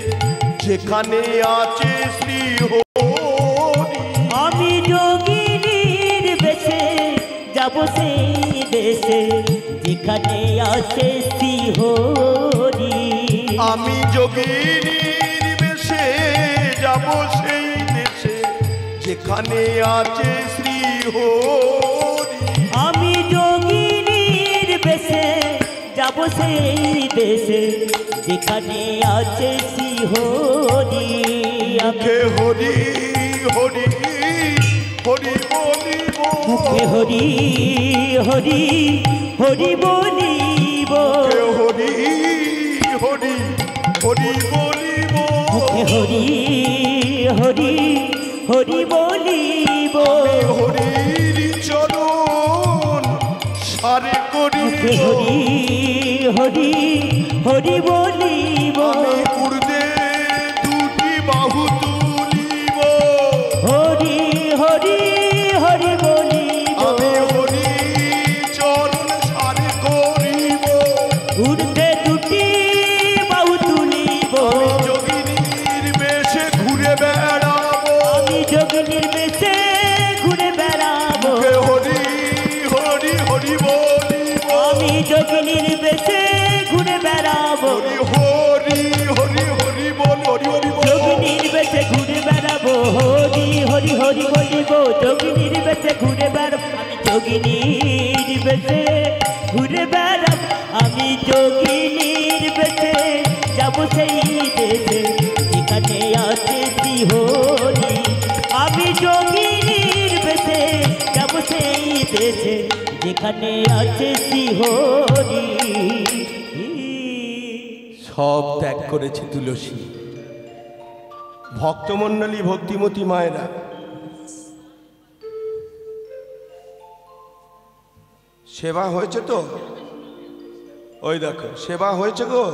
যেখানে আছে শ্রী হরি। আমি যোগিনী সেই দেশে যেখানে আছে শ্রীহরি। আমি যোগিনীর বেশে যাব সেই দেশে যেখানে আছে শ্রীহরি। আমি যোগিনীর বেশে যাব সেই দেশে যেখানে আছে শ্রীহরি। মুখে হরি হরি হরি বলিব, মুখে হরি হরি হরি বলিব, হরি হরি হরি বলিব, মুখে হরি হরি হরি বলিব, হরির চরণ সারে করি, মুখে হরি হরি হরি বলিব, উর্দে দুটি বাহু তুলিব, হরি হরি হরি বলিব, আমি হরি চরণ সারে করিব, উর্ধে দুটি বাহু তুলিব, যোগিনীর বেশে ঘুরে বেড়াবো, আমি যোগিনীর বেশে ঘুরে বেড়াবো, হরি হরি হরি বলিব, আমি যোগিনীর বেশে ঘুরে বেড়াবো, হরি হরি হরি বল, হরি হরি বল, যোগিনীর বেশে ঘুরে বেড়াবো, হরি হরি হরি বলিব, যোগিনীর বেশে ঘুরে বেড়াবো, আমি যোগিনীর বেশে ঘুরে বেড়াবো, আমি যোগিনীর বেশে যাব সেই দেশে যেখানে আছে শ্রীহরি। আমি যোগিনীর বেশে যাব সেই দেশে যেখানে আছে শ্রীহরি। সব ত্যাগ করেছে তুলসী। ভক্তমণ্ডলী ভক্তিমতী মায়েরা, সেবা হয়েছে তো? ওই দেখো সেবা হয়েছে গো,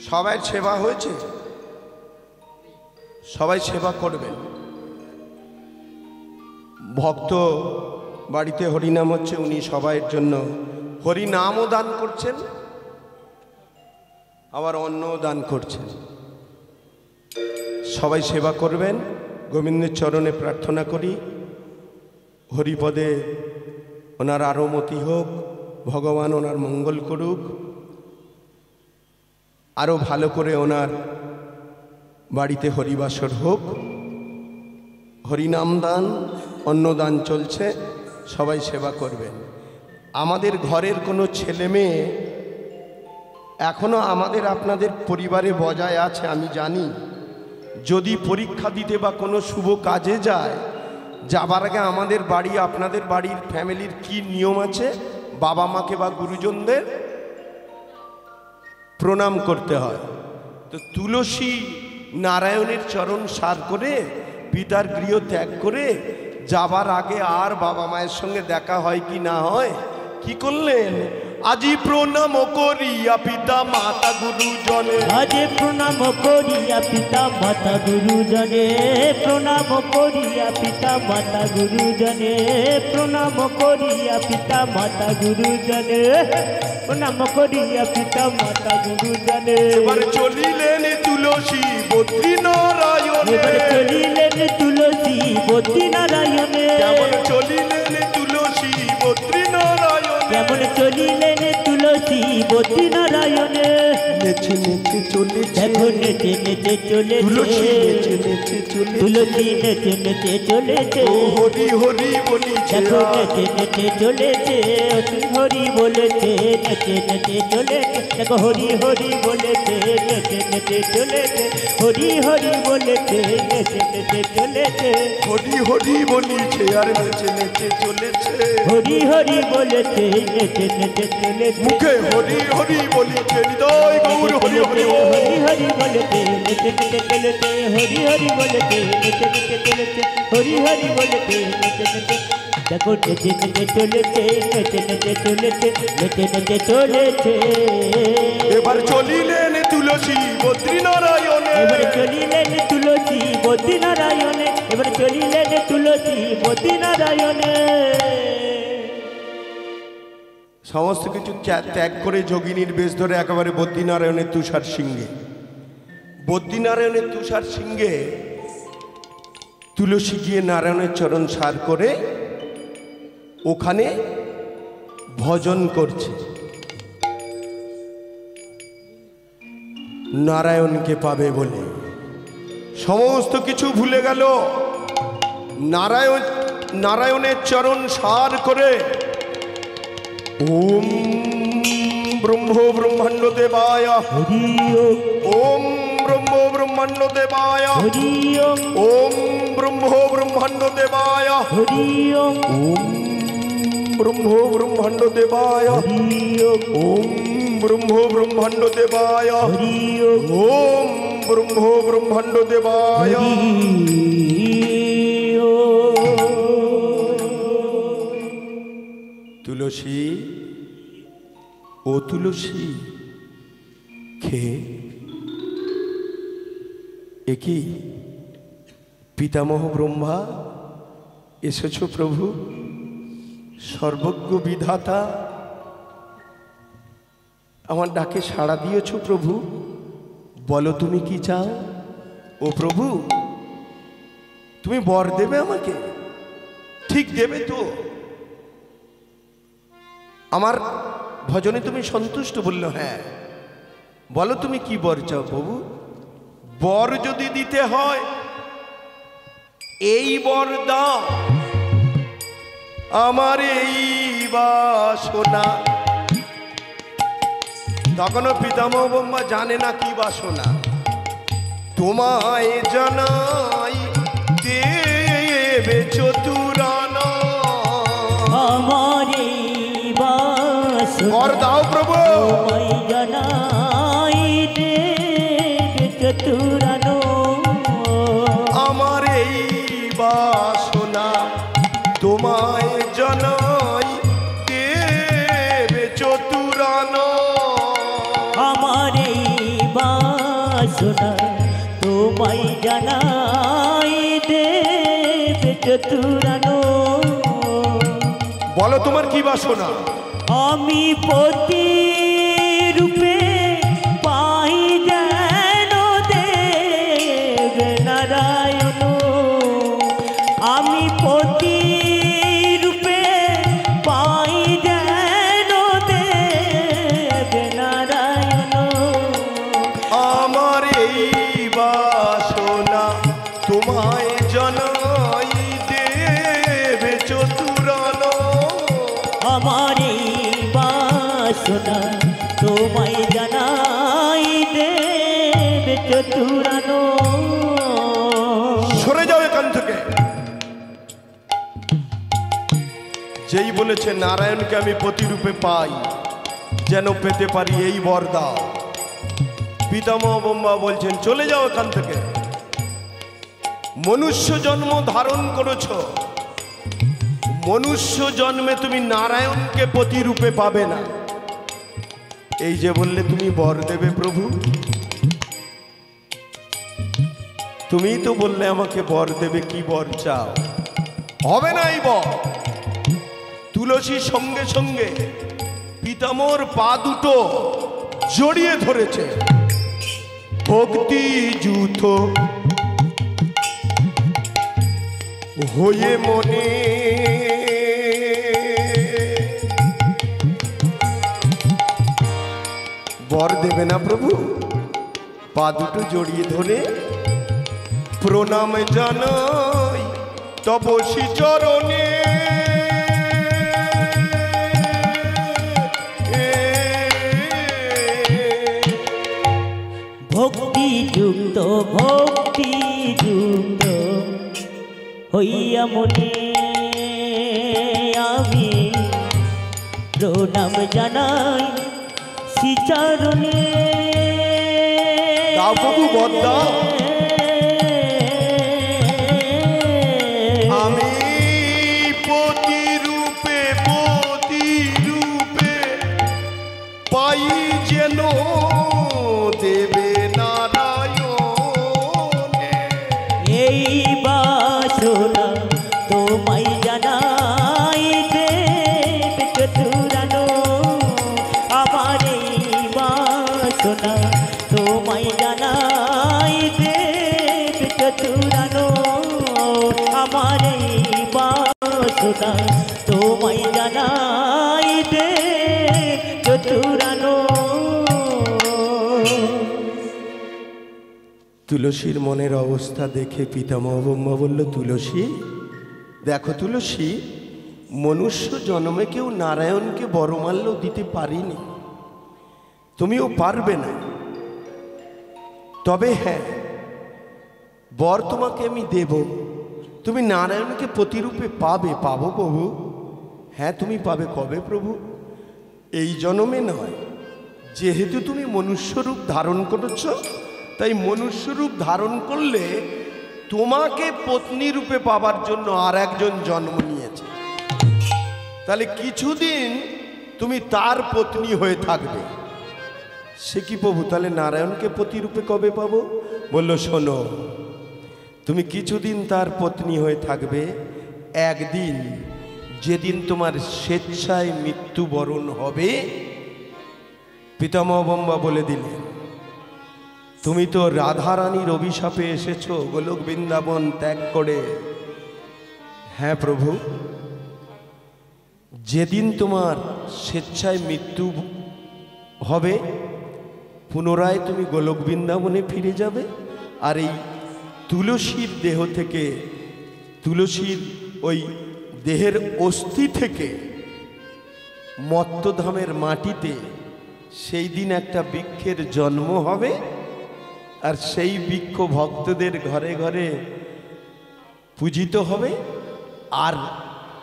সবাই সেবা হয়েছে, সবাই সেবা করবেন। ভক্ত বাড়িতে হরিনাম হচ্ছে, উনি সবাইয়ের জন্য হরিনামও দান করছেন, আবার অন্নও দান করছেন। সবাই সেবা করবেন। গোবিন্দের চরণে প্রার্থনা করি হরিপদে ওনার আরও মতি হোক, ভগবান ওনার মঙ্গল করুক, আরও ভালো করে ওনার বাড়িতে হরিবাসর হোক। হরিনাম দান, অন্নদান চলছে, সবাই সেবা করবেন। আমাদের ঘরের কোনো ছেলে মেয়ে এখনো আমাদের আপনাদের পরিবারে বজায় আছে আমি জানি। যদি পরীক্ষা দিতে বা কোনো শুভ কাজে যায়, যাবার আগে আমাদের বাড়ি, আপনাদের বাড়ির ফ্যামিলির কি নিয়ম আছে, বাবা মাকে বা গুরুজনদের প্রণাম করতে হয়। তো তুলসী নারায়ণের চরণ সার করে পিতার গৃহ ত্যাগ করে যাবার আগে আর বাবা মায়ের সঙ্গে দেখা হয় কি না হয়, কি করলেন? আজি প্রণাম করিয়া পিতা মাতা গুরুজনে, আজে প্রণাম করিয়া পিতা মাতা গুরুজনে, প্রণাম করিয়া পিতা মাতা গুরুজনে, প্রণাম করিয়া পিতা মাতা গুরুজনে, প্রণাম করিয়া পিতা মাতা গুরুজনে। এবার চলিলেন তুলসী বদ্রী নারায়ণে, এবার চলিলেন তুলসী বদ্রী নারায়ণে, কেমন চলিলেন তুলসী বদ্রী নারায়ণে, কেমন চলিলেন তুলসী বদ্রী নারায়ণে। নেচে নেচে চলেছে, দেখো নেচে নেচে তুলসী চলেছে, নেচে নেচে চলেছে, তুলসী নেচে নেচে চলেছে, ও হরি হরি বলিছে, দেখো নেচে নেচে চলেছে, হরি বলেছে নেচে নেচে চলেছে, দেখো হরি হরি বলেছে নেচে নেচে চলেছে, হরি হরি বলেছে নেচে নেচে চলেছে, হরি হরি বলিছে আর নেচে নেচে চলেছে, হরি হরি বলেছে নেচে নেচে চলেছে, মুখে হরি হরি বলিছে, হৃদয় গৌর হরি হরি বল। হরি হরি বলেছে নেচে নেচে চলেছে, হরি হরি বলেছে নেচে নেচে চলেছে, হরি হরি বলেছে নেচে নেচে, দেখো নেচে নেচে চলেছে, নেচে নেচে চলেছে, নেচে নেচে চলেছে। এবার চলিলেন তুলসী বদ্রী নারায়ণে, এবার চলিলেন তুলসী বদ্রী নারায়ণে, এবার চলিলেন তুলসী বদ্রী নারায়ণে। সমস্ত কিছু ত্যাগ করে যোগিনীর বেশ ধরে একেবারে বদ্রীনারায়ণের তুষার সিংহে, বদ্রীনারায়ণের তুষার সিংহে তুলসী গিয়ে নারায়ণের চরণ সার করে ওখানে ভজন করছে, নারায়ণকে পাবে বলে সমস্ত কিছু ভুলে গেল। নারায়ণের চরণ সার করে ওম ব্রহ্ম ব্রহ্মাণ্ড দেবায়, ওম ব্রহ্ম ব্রহ্মাণ্ড দেবায়, ওম ব্রহ্ম ব্রহ্মাণ্ড দেবায়, ওম ব্রহ্ম ব্রহ্মাণ্ড দেবায়, ওম ব্রহ্ম ব্রহ্মাণ্ড দেবায়, ওম ব্রহ্ম ব্রহ্মাণ্ড দেবায়। তুলসী, ও তুলসী, খে একই পিতামহ ব্রহ্মা এসেছ প্রভু, সর্বজ্ঞ বিধাতা, আমার ডাকে সাড়া দিয়েছ প্রভু, বলো তুমি কি চাও। ও প্রভু, তুমি বর দেবে আমাকে? ঠিক দেবে তো? আমার ভজনে তুমি সন্তুষ্ট? বলল হ্যাঁ। বলো তুমি কি বর চাও প্রভু? বর যদি দিতে হয় এই বর দাও, আমার এই বাসনা। তখনও পিতামহ ব্রহ্মা জানে না কি বাসনা। তোমায় জানাই দেবে চতুরানা, আমার এই বাসনা বর দাও প্রভু। তোমায় জানাই দেবে চতুরানো, আমার এই বাসনা তোমায় জানাই দেবে চতুরানো, আমার এই বাসনা তোমায় জানাই দেবে চতুরানো। বলো তোমার কি বাসনা? আমি পতি রূপে পাই যেন দেব নারায়ণ, আমি পতি রূপে পাই যেন দেব নারায়ণ। আমার এই বাসনা তোমায় জানাই দেবে চতুরানো, আমার এই বাসনা তোমায় জানাই দেবে চতুরানো। সরে যাও এখান থেকে। যেই বলেছে নারায়ণকে আমি প্রতিরূপে পাই, যেন পেতে পারি এই বর দাও। পিতামহ ব্রহ্মা বলছেন চলে যাও এখান থেকে। মনুষ্য জন্ম ধারণ করেছ, মনুষ্য জন্মে তুমি নারায়ণকে প্রতিরূপে পাবে না। এই যে বললে তুমি বর দেবে প্রভু, তুমি তো বললে আমাকে বর দেবে, কি বর চাও? হবে না এই বর। তুলসীর সঙ্গে সঙ্গে পিতামহর পা দুটো জড়িয়ে ধরেছে। ভক্তি যুথ হয়ে মনে বর দেবে না প্রভু? পা দুটো জড়িয়ে ধরে প্রণাম জানাই তপসী চরণে। ভক্তি যুক্ত ভক্তি যুক্ত হইয়া মনে আমি প্রণাম জানাই শ্রীচরণে। দাও প্রভু বর দাও। আমি প্রতিরূপে পাই যেন দেবে নারায়ণ। এই বাসনা তোমায় জানাই দেব চতুরানো, আমার এই বাসনা তোমায় জানাই দেব চতুরানো, আমার এই বাসনা সাধনা তোমায় জানাইতে চতুরানো। তুলসীর মনের অবস্থা দেখে পিতামহ ব্রহ্মা বলল, তুলসী দেখো তুলসী, মনুষ্য জন্মে কেউ নারায়ণকে বরমাল্য দিতে পারিনি, তুমিও পারবে না। তবে হ্যাঁ, বর তোমাকে আমি দেব, তুমি নারায়ণকে প্রতিরূপে পাবে। পাবো প্রভু? হ্যাঁ তুমি পাবে। কবে প্রভু? এই জন্মে নয়, যেহেতু তুমি মনুষ্যরূপ ধারণ করেছ, তাই মনুষ্যরূপ ধারণ করলে তোমাকে পত্নী রূপে পাবার জন্য আর একজন জন্ম নিয়েছে, তাহলে কিছুদিন তুমি তার পত্নী হয়ে থাকবে। সে কি প্রভু, তাহলে নারায়ণকে প্রতিরূপে কবে পাবো? বলল, শোনো, তুমি কিছুদিন তার পত্নী হয়ে থাকবে, একদিন যেদিন তোমার স্বেচ্ছায় মৃত্যুবরণ হবে, পিতামহ ব্রহ্মা বলে দিলেন, তুমি তো রাধারানীর অভিশাপে এসেছো গোলক বৃন্দাবন ত্যাগ করে। হ্যাঁ প্রভু, যেদিন তোমার স্বেচ্ছায় মৃত্যু হবে, পুনরায় তুমি গোলক বৃন্দাবনে ফিরে যাবে। আর এই তুলসীর দেহ থেকে, তুলসীর ওই দেহের অস্থি থেকে মত্তধামের মাটিতে সেই দিন একটা বৃক্ষের জন্ম হবে, আর সেই বৃক্ষ ভক্তদের ঘরে ঘরে পূজিত হবে। আর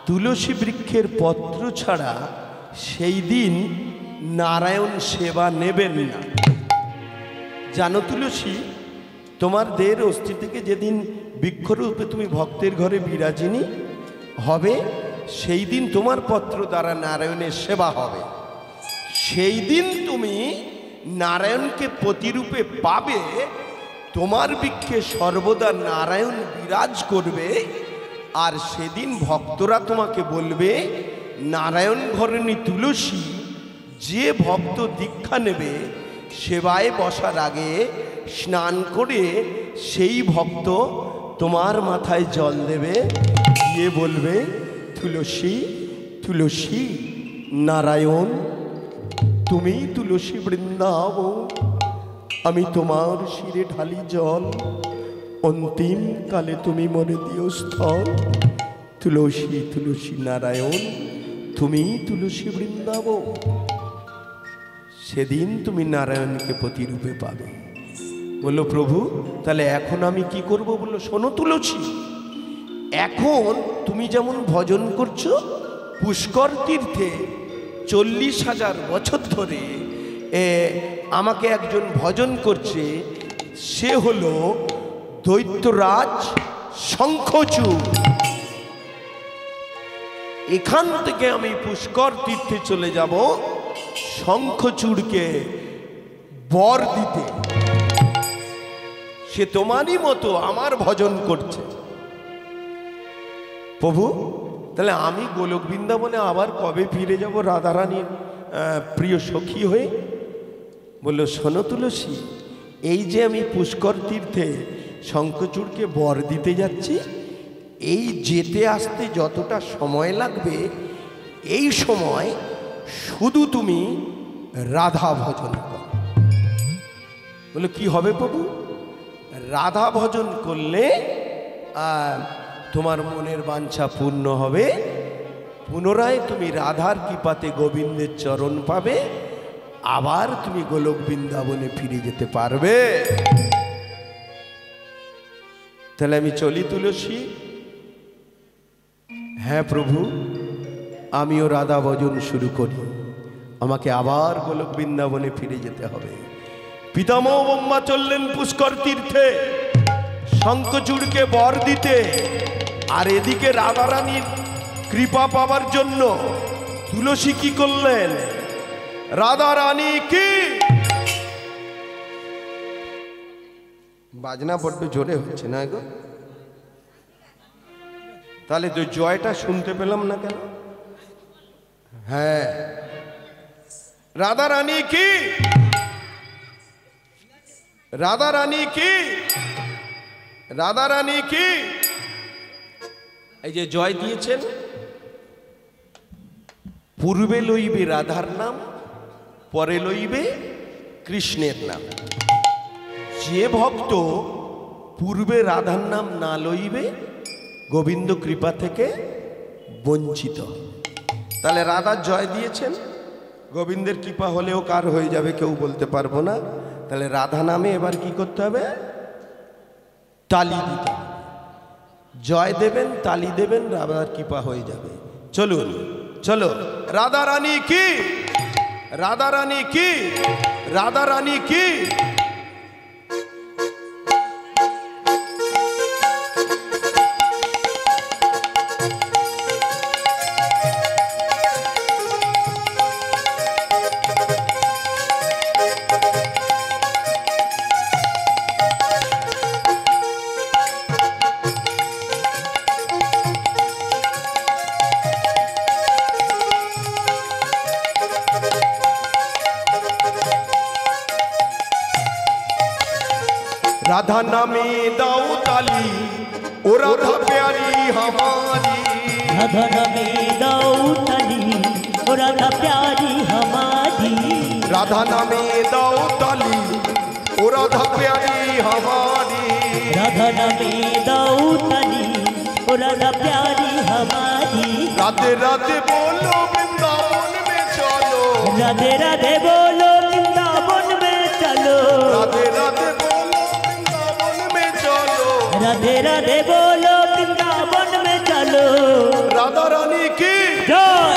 তুলসী বৃক্ষের পত্র ছাড়া সেই দিন নারায়ণ সেবা নেবেন না। জানো তুলসী, তোমার দেহের অস্থি থেকে যেদিন বৃক্ষরূপে তুমি ভক্তের ঘরে বিরাজিনী হবে, সেই দিন তোমার পত্র দ্বারা নারায়ণের সেবা হবে। সেই দিন তুমি নারায়ণকে প্রতিরূপে পাবে, তোমার বৃক্ষে সর্বদা নারায়ণ বিরাজ করবে। আর সেদিন ভক্তরা তোমাকে বলবে, নারায়ণ ঘরণী তুলসী, যে ভক্ত দীক্ষা নেবে সেবায় বসার আগে স্নান করে সেই ভক্ত তোমার মাথায় জল দেবে, দিয়ে বলবে, তুলসী তুলসী নারায়ণ, তুমি তুলসী বৃন্দাবন, আমি তোমার শিরে ঢালি জল, অন্তিম কালে তুমি মনে দিও স্থল। তুলসী তুলসী নারায়ণ, তুমি তুলসী বৃন্দাবন। সেদিন তুমি নারায়ণকে প্রতিরূপে পাবে। বলল, প্রভু তাহলে এখন আমি কি করব? বলল, শোনো তুলসী, এখন তুমি যেমন ভজন করছো, পুষ্কর তীর্থে 40,000 বছর ধরে আমাকে একজন ভজন করছে, সে হলো দৈত্যরাজ শঙ্খচূড়। এখান থেকে আমি পুষ্কর তীর্থে চলে যাব শঙ্খচূড়কে বর দিতে। সে তোমারই মতো আমার ভজন করছে। প্রভু তাহলে আমি গোলক বৃন্দাবনে আবার কবে ফিরে যাব রাধারানীর প্রিয় সখী হয়ে? বলল, শোনো তুলসী, এই যে আমি পুষ্কর তীর্থে শঙ্খচূড়কে বর দিতে যাচ্ছি, এই যেতে আসতে যতটা সময় লাগবে, এই সময় শুধু তুমি রাধা ভজন করো। বলে, কি হবে প্রভু? রাধা ভজন করলে তোমার মনের বাঞ্ছা পূর্ণ হবে, পুনরায় তুমি রাধার কৃপাতে গোবিন্দের চরণ পাবে, আবার তুমি গোলক বৃন্দাবনে ফিরে যেতে পারবে। তাহলে আমি চলি তুলসী? হ্যাঁ প্রভু, আমিও রাধা ভজন শুরু করি, আমাকে আবার গোলক বৃন্দাবনে ফিরে যেতে হবে। পিতামহ ব্রহ্মা চললেন পুষ্কর তীর্থে শঙ্খচূড়কে বর দিতে, আর এদিকে রাধারানীর কৃপা পাবার জন্য তুলসী কি করলেন? রাধারানী কি বাজনা বড্ড জোরে হচ্ছে না গো? তাহলে তো জয়টা শুনতে পেলাম না কেন? হ্যাঁ, রাধারানী কি, রাধারানী কি, রাধারানী কি। এই যে জয় দিয়েছেন, পূর্বে লইবে রাধার নাম, পরে লইবে কৃষ্ণের নাম। যে ভক্ত পূর্বে রাধার নাম না লইবে গোবিন্দ কৃপা থেকে বঞ্চিত। তাহলে রাধার জয় দিয়েছেন, গোবিন্দের কৃপা হলেও কার হয়ে যাবে কেউ বলতে পারবো না। তাহলে রাধা নামে এবার কি করতে হবে? তালি দিতে হবে। জয় দেবেন, তালি দেবেন, রাধার কৃপা হয়ে যাবে। চলুন, চলো। রাধা রানী কি, রাধা রানী কি, রাধা রানী কি। राधा नामे दाऊ ताली, ओ राधा प्यारी हमारी। राधा नामे दाऊ ताली, ओ राधा प्यारी हमारी। राधा नामे दाऊ ताली, ओ राधा प्यारी हमारी। राधा नामे दाऊ ताली, ओ राधा प्यारी हमारी। राधे राधे बोलो वृंदावन में चलो, राधे राधे बोलो वृंदावन में चलो। राधे राधे राधे राधे बोलो वृंदावन में चलो। राधा रानी की जय,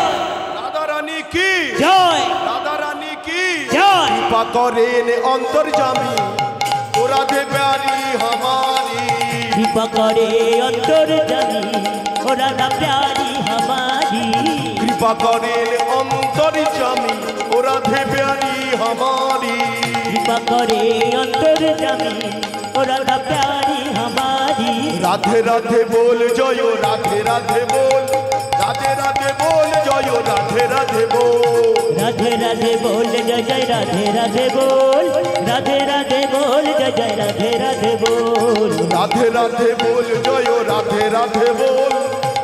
राधा रानी की जय, राधा रानी की जय। कृपा करेन अंतर्जामी, ओ राधे प्यारी हमारी। कृपा करे अंतर्जामी, ओ राधा प्यारी हमारी। कृपा करेन अंतर्जामी, ओ राधे प्यारी हमारी। कृपा करे अंतर्जामी, ओ राधा प्यारी हमारी। राधे राधे बोल जय, राधे राधे बोल, राधे राधे बोल जय, राधे राधे बोल। राधे राधे बोल जय जय राधे राधे बोल। राधे राधे बोल जय जय राधे राधे बोल। राधे राधे बोल जय, राधे राधे बोल,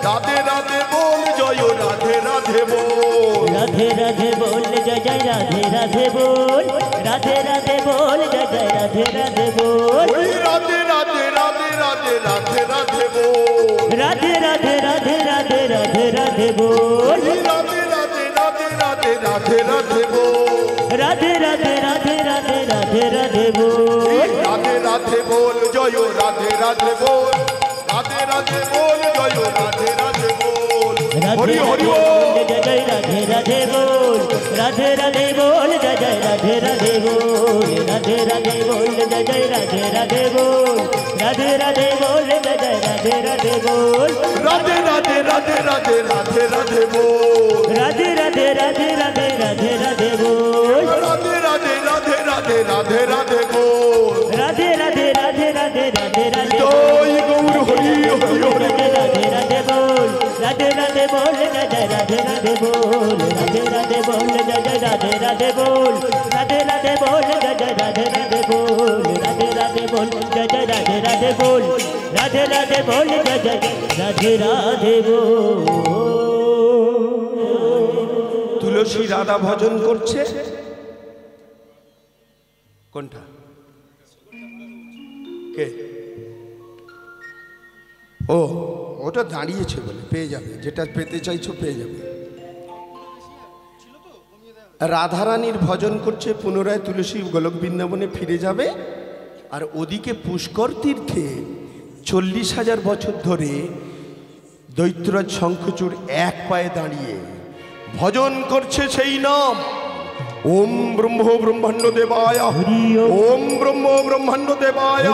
राधे राधे बोल जय, राधे राधे बोल। राधे राधे बोल जय जय राधे राधे बोल। राधे राधे बोल जय जय राधे राधे बोल। राधे राधे राधे राधे राधे राधे बोल। राधे राधे राधे राधे राधे राधे बोल। राधे राधे राधे राधे राधे राधे बोल। राधे राधे राधे राधे राधे राधे बोल। राधे राधे बोल जय, राधे राधे बोल, राधे राधे बोल जय, राधे राधे बोल। हरि हरि बोल जय जय राधे राधे बोल। राधे राधे बोल जय जय राधे राधे बोल। राधे राधे बोल जय जय राधे राधे बोल। राधे राधे बोल जय जय राधे राधे बोल। राधे राधे राधे राधे राधे राधे बोल। राधे राधे राधे राधे राधे राधे बोल। राधे राधे राधे राधे राधे राधे बोल। राधे राधे राधे राधे राधे राधे जय गौर हरि हरि हरि। राधे राधे बोल। राधे राधे बोल जय जय राधे राधे बोल। राधे राधे बोल जय जय राधे राधे बोल। राधे राधे बोल जय जय राधे राधे बोल। राधे राधे बोल जय जय राधे राधे बोल। राधे राधे बोल जय जय राधे राधे बोल। তুলসী রাধা ভজন করছে কোনটা? কে? ও ওটা দাঁড়িয়েছে বলে পেয়ে যাবে, যেটা পেতে চাইছো পেয়ে যাবে। রাধারানীর ভজন করছে, পুনরায় তুলসী গোলক বৃন্দাবনে ফিরে যাবে। আর ওদিকে পুষ্কর তীর্থে 40,000 বছর ধরে দৈত্যরাজ শঙ্খচূড় এক পায়ে দাঁড়িয়ে ভজন করছে সেই নাম ওম ব্রহ্ম ব্রহ্মাণ্ড দেবায়, ওম ব্রহ্ম ব্রহ্মাণ্ড দেবায়,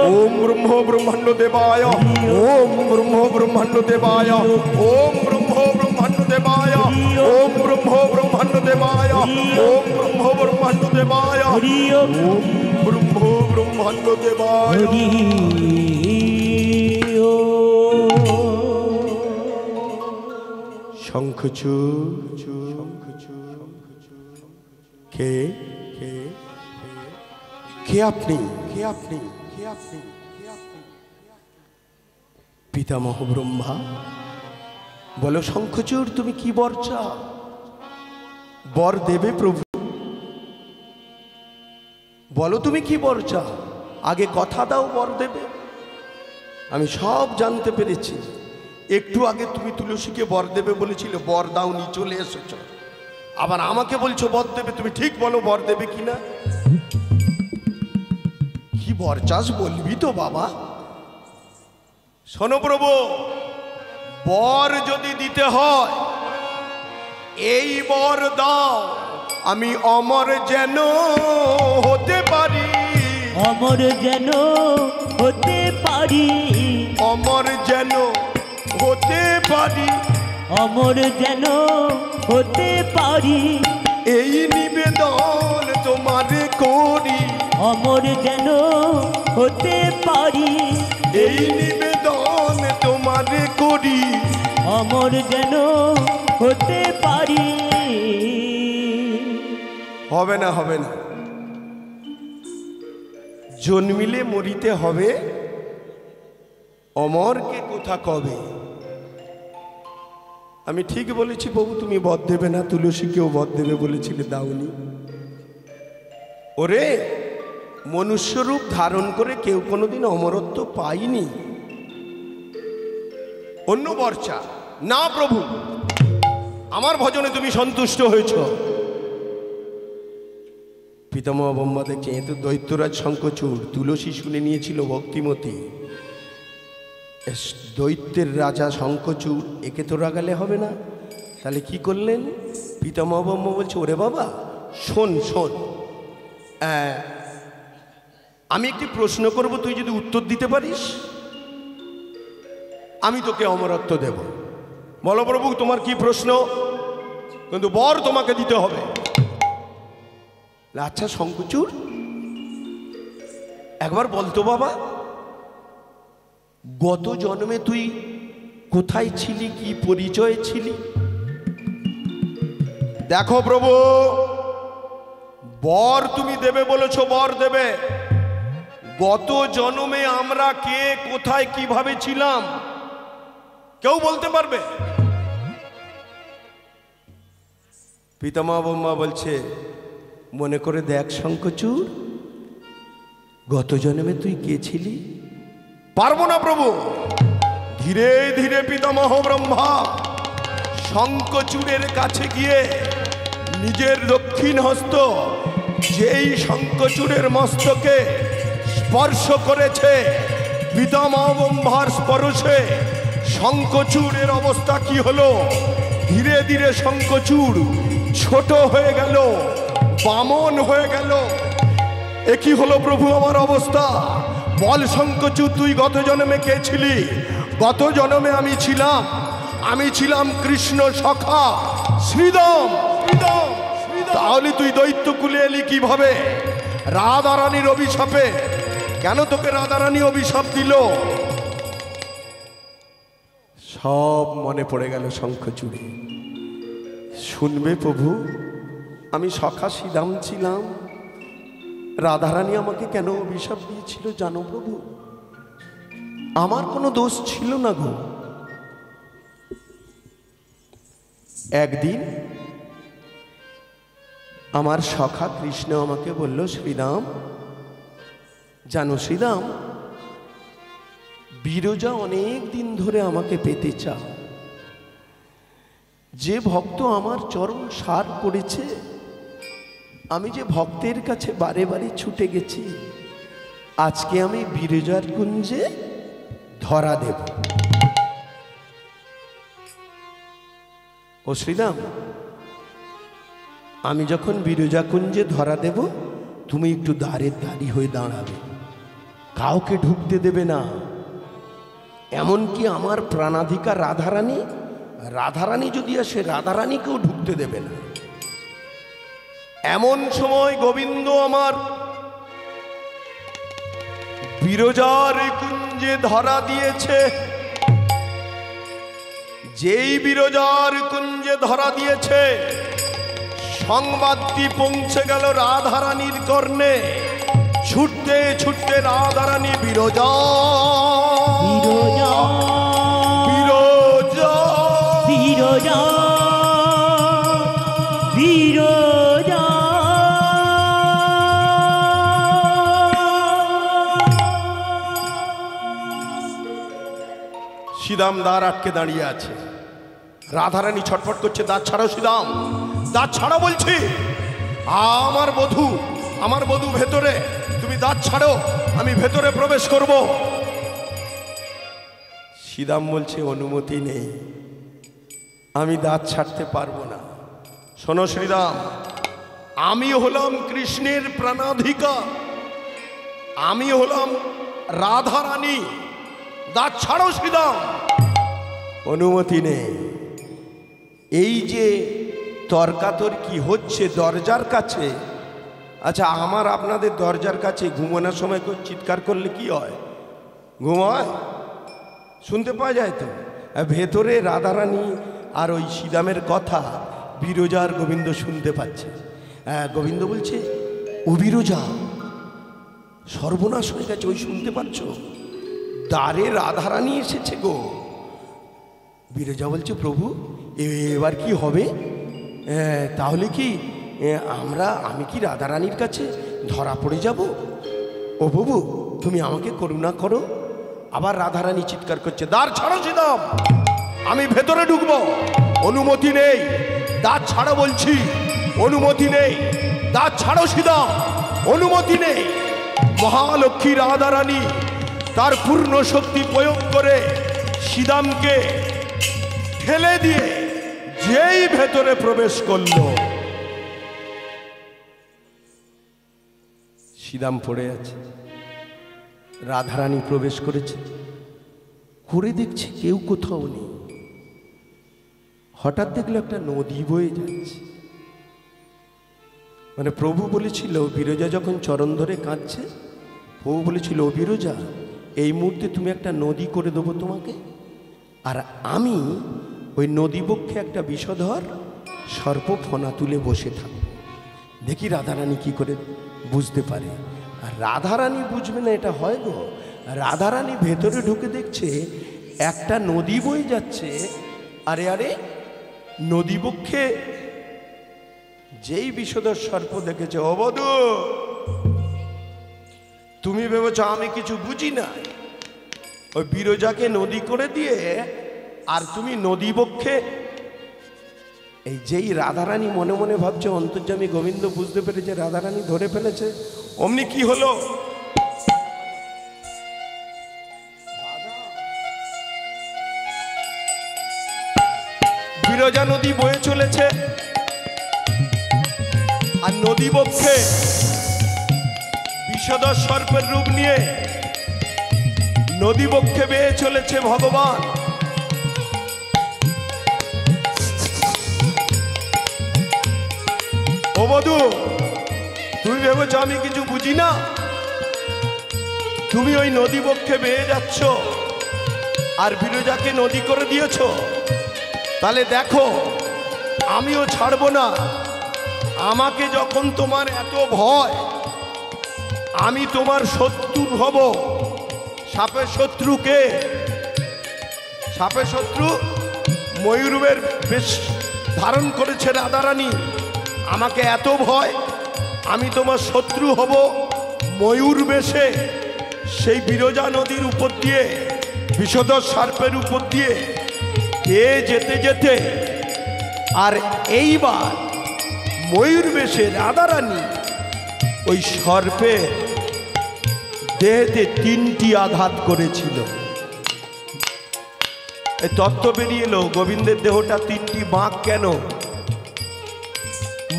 ওম ব্রহ্ম ব্রহ্মাণ্ড দেবায়, ওম ব্রহ্ম ব্রহ্মাণ্ড দেবায়, ওম ব্রহ্ম ব্রহ্মাণ্ড দেবায়, ওম ব্রহ্ম ব্রহ্মাণ্ড দেবায়, ওম ব্রহ্ম ব্রহ্মাণ্ড দেবায়, ওম ব্রহ্ম ব্রহ্মাণ্ড দেবায়। শঙ্খচূড় কে কে কে আপনি? কে আপনি? কে আপনি? পিতামহ ব্রহ্মা। বলো শঙ্খচূড় তুমি কি বর চাও? বর দেবে প্রভু? বলো তুমি কি বর চাও, আগে কথা দাও বর দেবে। আমি সব জানতে পেরেছি। একটু আগে তুমি তুলসীকে বর দেবে বলেছিলে, বর দাওনি, চলে এসেছ। আবার আমাকে বলছো বর দেবে। তুমি ঠিক বলো বর দেবে কিনা? কি বর চাস বলবি তো বাবা? শোনো প্রভু, বর যদি দিতে হয় এই বর দাও, আমি অমর যেন হতে পারি। অমর যেন হতে পারি। অমর যেন হতে পারি। অমর যেন হতে পারি। এই নিবেদন তোমারে করি। অমর যেন হতে পারি। এই নিবেদন তোমারে করি। অমর যেন হতে পারি। হবে না, হবে না। জন্মিলে মরিতে হবে, অমরকে কোথা কবে। আমি ঠিক বলেছি প্রভু, তুমি বর দেবে না। তুলসীকেও বর দেবে বলেছিলে, দাওনি। ওরে, মনুষ্যরূপ ধারণ করে কেউ কোনোদিন অমরত্ব পায়নি। অন্য বর্ষা না প্রভু, আমার ভজনে তুমি সন্তুষ্ট হয়েছ। পিতামহ ব্রহ্মা দেখছে এ তো দৈত্যরাজ শঙ্খচূড়। তুলসী শুনে নিয়েছিল ভক্তিমতী, দৈত্যের রাজা শঙ্খচূড়, একে তো রাগালে হবে না। তাহলে কি করলেন? পিতামহ ব্রহ্মা বলছে, ওরে বাবা শোন শোন, আমি একটি প্রশ্ন করব, তুই যদি উত্তর দিতে পারিস আমি তোকে অমরত্ব দেব। বলো প্রভু তোমার কি প্রশ্ন, কিন্তু বর তোমাকে দিতে হবে। আচ্ছা শঙ্খচূড়, একবার বলতো বাবা, গত জন্মে তুই কোথায় ছিলি, কি পরিচয় ছিলি? দেখো প্রভু, বর তুমি দেবে বলেছো, বর দেবে। গত জন্মে আমরা কে, কোথায়, কিভাবে ছিলাম কেউ বলতে পারবে? পিতামহ ব্রহ্মা বলছে, মনে করে দেখ শঙ্খচূড়, গত জন্মে তুই কে ছিলি? পারবো না প্রভু। ধীরে ধীরে পিতামহ ব্রহ্মা শঙ্খচূড়ের কাছে গিয়ে নিজের দক্ষিণ হস্ত যেই শঙ্খচূড়ের মস্তকে স্পর্শ করেছে, পিতামহ ব্রহ্মার স্পর্শে শঙ্খচূড়ের অবস্থা কি হলো? ধীরে ধীরে শঙ্খচূড় ছোট হয়ে গেল, বামন হয়ে গেল। এ কি হলো প্রভু আমার অবস্থা? বল শঙ্খচূড়, তুই গত জন্মে কে ছিলি? গত জন্মে আমি ছিলাম কৃষ্ণ সখা শ্রীদাম। তাহলে তুই দৈত্য কুলে এলি কিভাবে? রাধারানীর অভিশাপে। কেন তোকে রাধারানী অভিশাপ দিল? সব মনে পড়ে গেল শঙ্খচূড়ে। শুনবে প্রভু, আমি সখা শ্রীদাম ছিলাম, রাধারানী আমাকে কেন অভিশাপ দিয়েছিল জানো প্রভু? আমার কোনো দোষ ছিল না গো। একদিন আমার সখা কৃষ্ণ আমাকে বলল, শ্রীদাম জানো শ্রীদাম, বিরজা অনেক দিন ধরে আমাকে পেতে চাও। যে ভক্ত আমার চরণ সার করেছে, আমি যে ভক্তের কাছে বারে বারে ছুটে গেছি, আজকে আমি বিরজার কুঞ্জে ধরা দেব। ও শ্রীরাম, আমি যখন বিরজা কুঞ্জে ধরা দেব, তুমি একটু দ্বারের দাঁড়ি হয়ে দাঁড়াবে, কাউকে ঢুকতে দেবে না। এমনকি আমার প্রাণাধিকা রাধারানী যদি আসে, রাধারানীকেও ঢুকতে দেবে না। এমন সময় গোবিন্দ আমার বিরজার কুঞ্জে ধরা দিয়েছে। যেই বিরজার কুঞ্জে ধরা দিয়েছে, সংবাদটি পৌঁছে গেল রাধারানীর কর্ণে। ছুটতে ছুটতে রাধারানী বিরজা বিরজা বিরজা শ্রীদাম দ্বার আটকে দাঁড়িয়ে আছে। রাধারানী ছটফট করছে, দাঁত ছাড়ো শ্রীদাম, দাঁত ছাড়ো বলছি, আমার বধূ ভেতরে, তুমি দাঁত ছাড়ো, আমি ভেতরে প্রবেশ করব। শ্রীদাম বলছে অনুমতি নেই, আমি দাঁত ছাড়তে পারবো না। শোনো শ্রীদাম, আমি হলাম কৃষ্ণের প্রাণাধিকা, আমি হলাম রাধারানী, দাঁত ছাড়ো শ্রীদাম। অনুমতি নেই। এই যে তর্কাতর্কি হচ্ছে দরজার কাছে, আচ্ছা আমার আপনাদের দরজার কাছে ঘুমানোর সময় চিৎকার করলে কি হয়? ঘুমায়? শুনতে পাওয়া যায় তো। ভেতরে রাধারানী আর ওই শ্রীদামের কথা বিরজা আর গোবিন্দ শুনতে পাচ্ছে। গোবিন্দ বলছে, ও বিরজা, সর্বনাশ হয়ে গেছে, ওই শুনতে পাচ্ছ, দ্বারে রাধারানী এসেছে গো। বিরজা বলছে, প্রভু এবার কি হবে? তাহলে কি আমি কি রাধারানীর কাছে ধরা পড়ে যাব? ও প্রভু, তুমি আমাকে করুণা করো। আবার রাধারানী চিৎকার করছে, দ্বার ছাড়ো শ্রীদাম, আমি ভেতরে ঢুকবো। অনুমতি নেই, দাঁত ছাড়ো বলছি, অনুমতি নেই, দাঁত ছাড়ো শ্রীদাম, অনুমতি নেই। মহালক্ষ্মী রাধারানী তার পূর্ণ শক্তি প্রয়োগ করে শ্রীদামকে ঠেলে দিয়ে যেই ভেতরে প্রবেশ করল, শ্রীদাম পড়ে আছে। রাধারানী প্রবেশ করেছে, করে দেখছে কেউ কোথাও নেই। হঠাৎ দেখলো একটা নদী বয়ে যাচ্ছে। মানে প্রভু বলেছিল, বিরজা যখন চরণ ধরে কাঁদছে, প্রভু বলেছিল, ও বিরজা, এই মুহূর্তে তুমি একটা নদী করে দেবো তোমাকে, আর আমি ওই নদী বক্ষে একটা বিষধর সর্প ফনা তুলে বসে থাকবো। দেখি রাধারানী কি করে বুঝতে পারে। আর রাধারানী বুঝবে না এটা হয় গো। রাধারানী ভেতরে ঢুকে দেখছে একটা নদী বয়ে যাচ্ছে। আরে আরে, নদী বক্ষে যেই বিষধর সর্প দেখেছে, ও বধূ, তুমি ভেবেছ আমি কিছু বুঝি না? ওই বিরজাকে নদী করে দিয়ে আর তুমি নদী বক্ষে, এই যেই রাধারানী মনে মনে ভাবছে অন্তর্যামী গোবিন্দ বুঝতে পেরেছে রাধারানী ধরে ফেলেছে, অমনি কি হলো, বিরজা নদী বয়ে চলেছে আর নদী বক্ষে বিষধর সর্পের রূপ নিয়ে নদী বক্ষে বেয়ে চলেছে ভগবান। ও বধূ, তুমি ভেবেছ আমি কিছু বুঝি না? তুমি ওই নদী বক্ষে বেয়ে যাচ্ছ আর বিরজাকে নদী করে দিয়েছ। তাহলে দেখো, আমিও ছাড়বো না। আমাকে যখন তোমার এত ভয়, আমি তোমার শত্রু হব। সাপের শত্রুকে, সাপের শত্রু ময়ূরের বেশ ধারণ করেছে রাধারানী। আমাকে এত ভয়, আমি তোমার শত্রু হব ময়ূর বেশে। সেই বিরজা নদীর উপর দিয়ে, বিষধর সর্পের উপর দিয়ে যেতে যেতে, আর এইবার ময়ূর বেশে রাধারানী ওই সর্পের দেহেতে 3টি আঘাত করেছিল। এই তত্ত্ব বেরিয়ে এলো, গোবিন্দের দেহটা 3টি বাঁক কেন?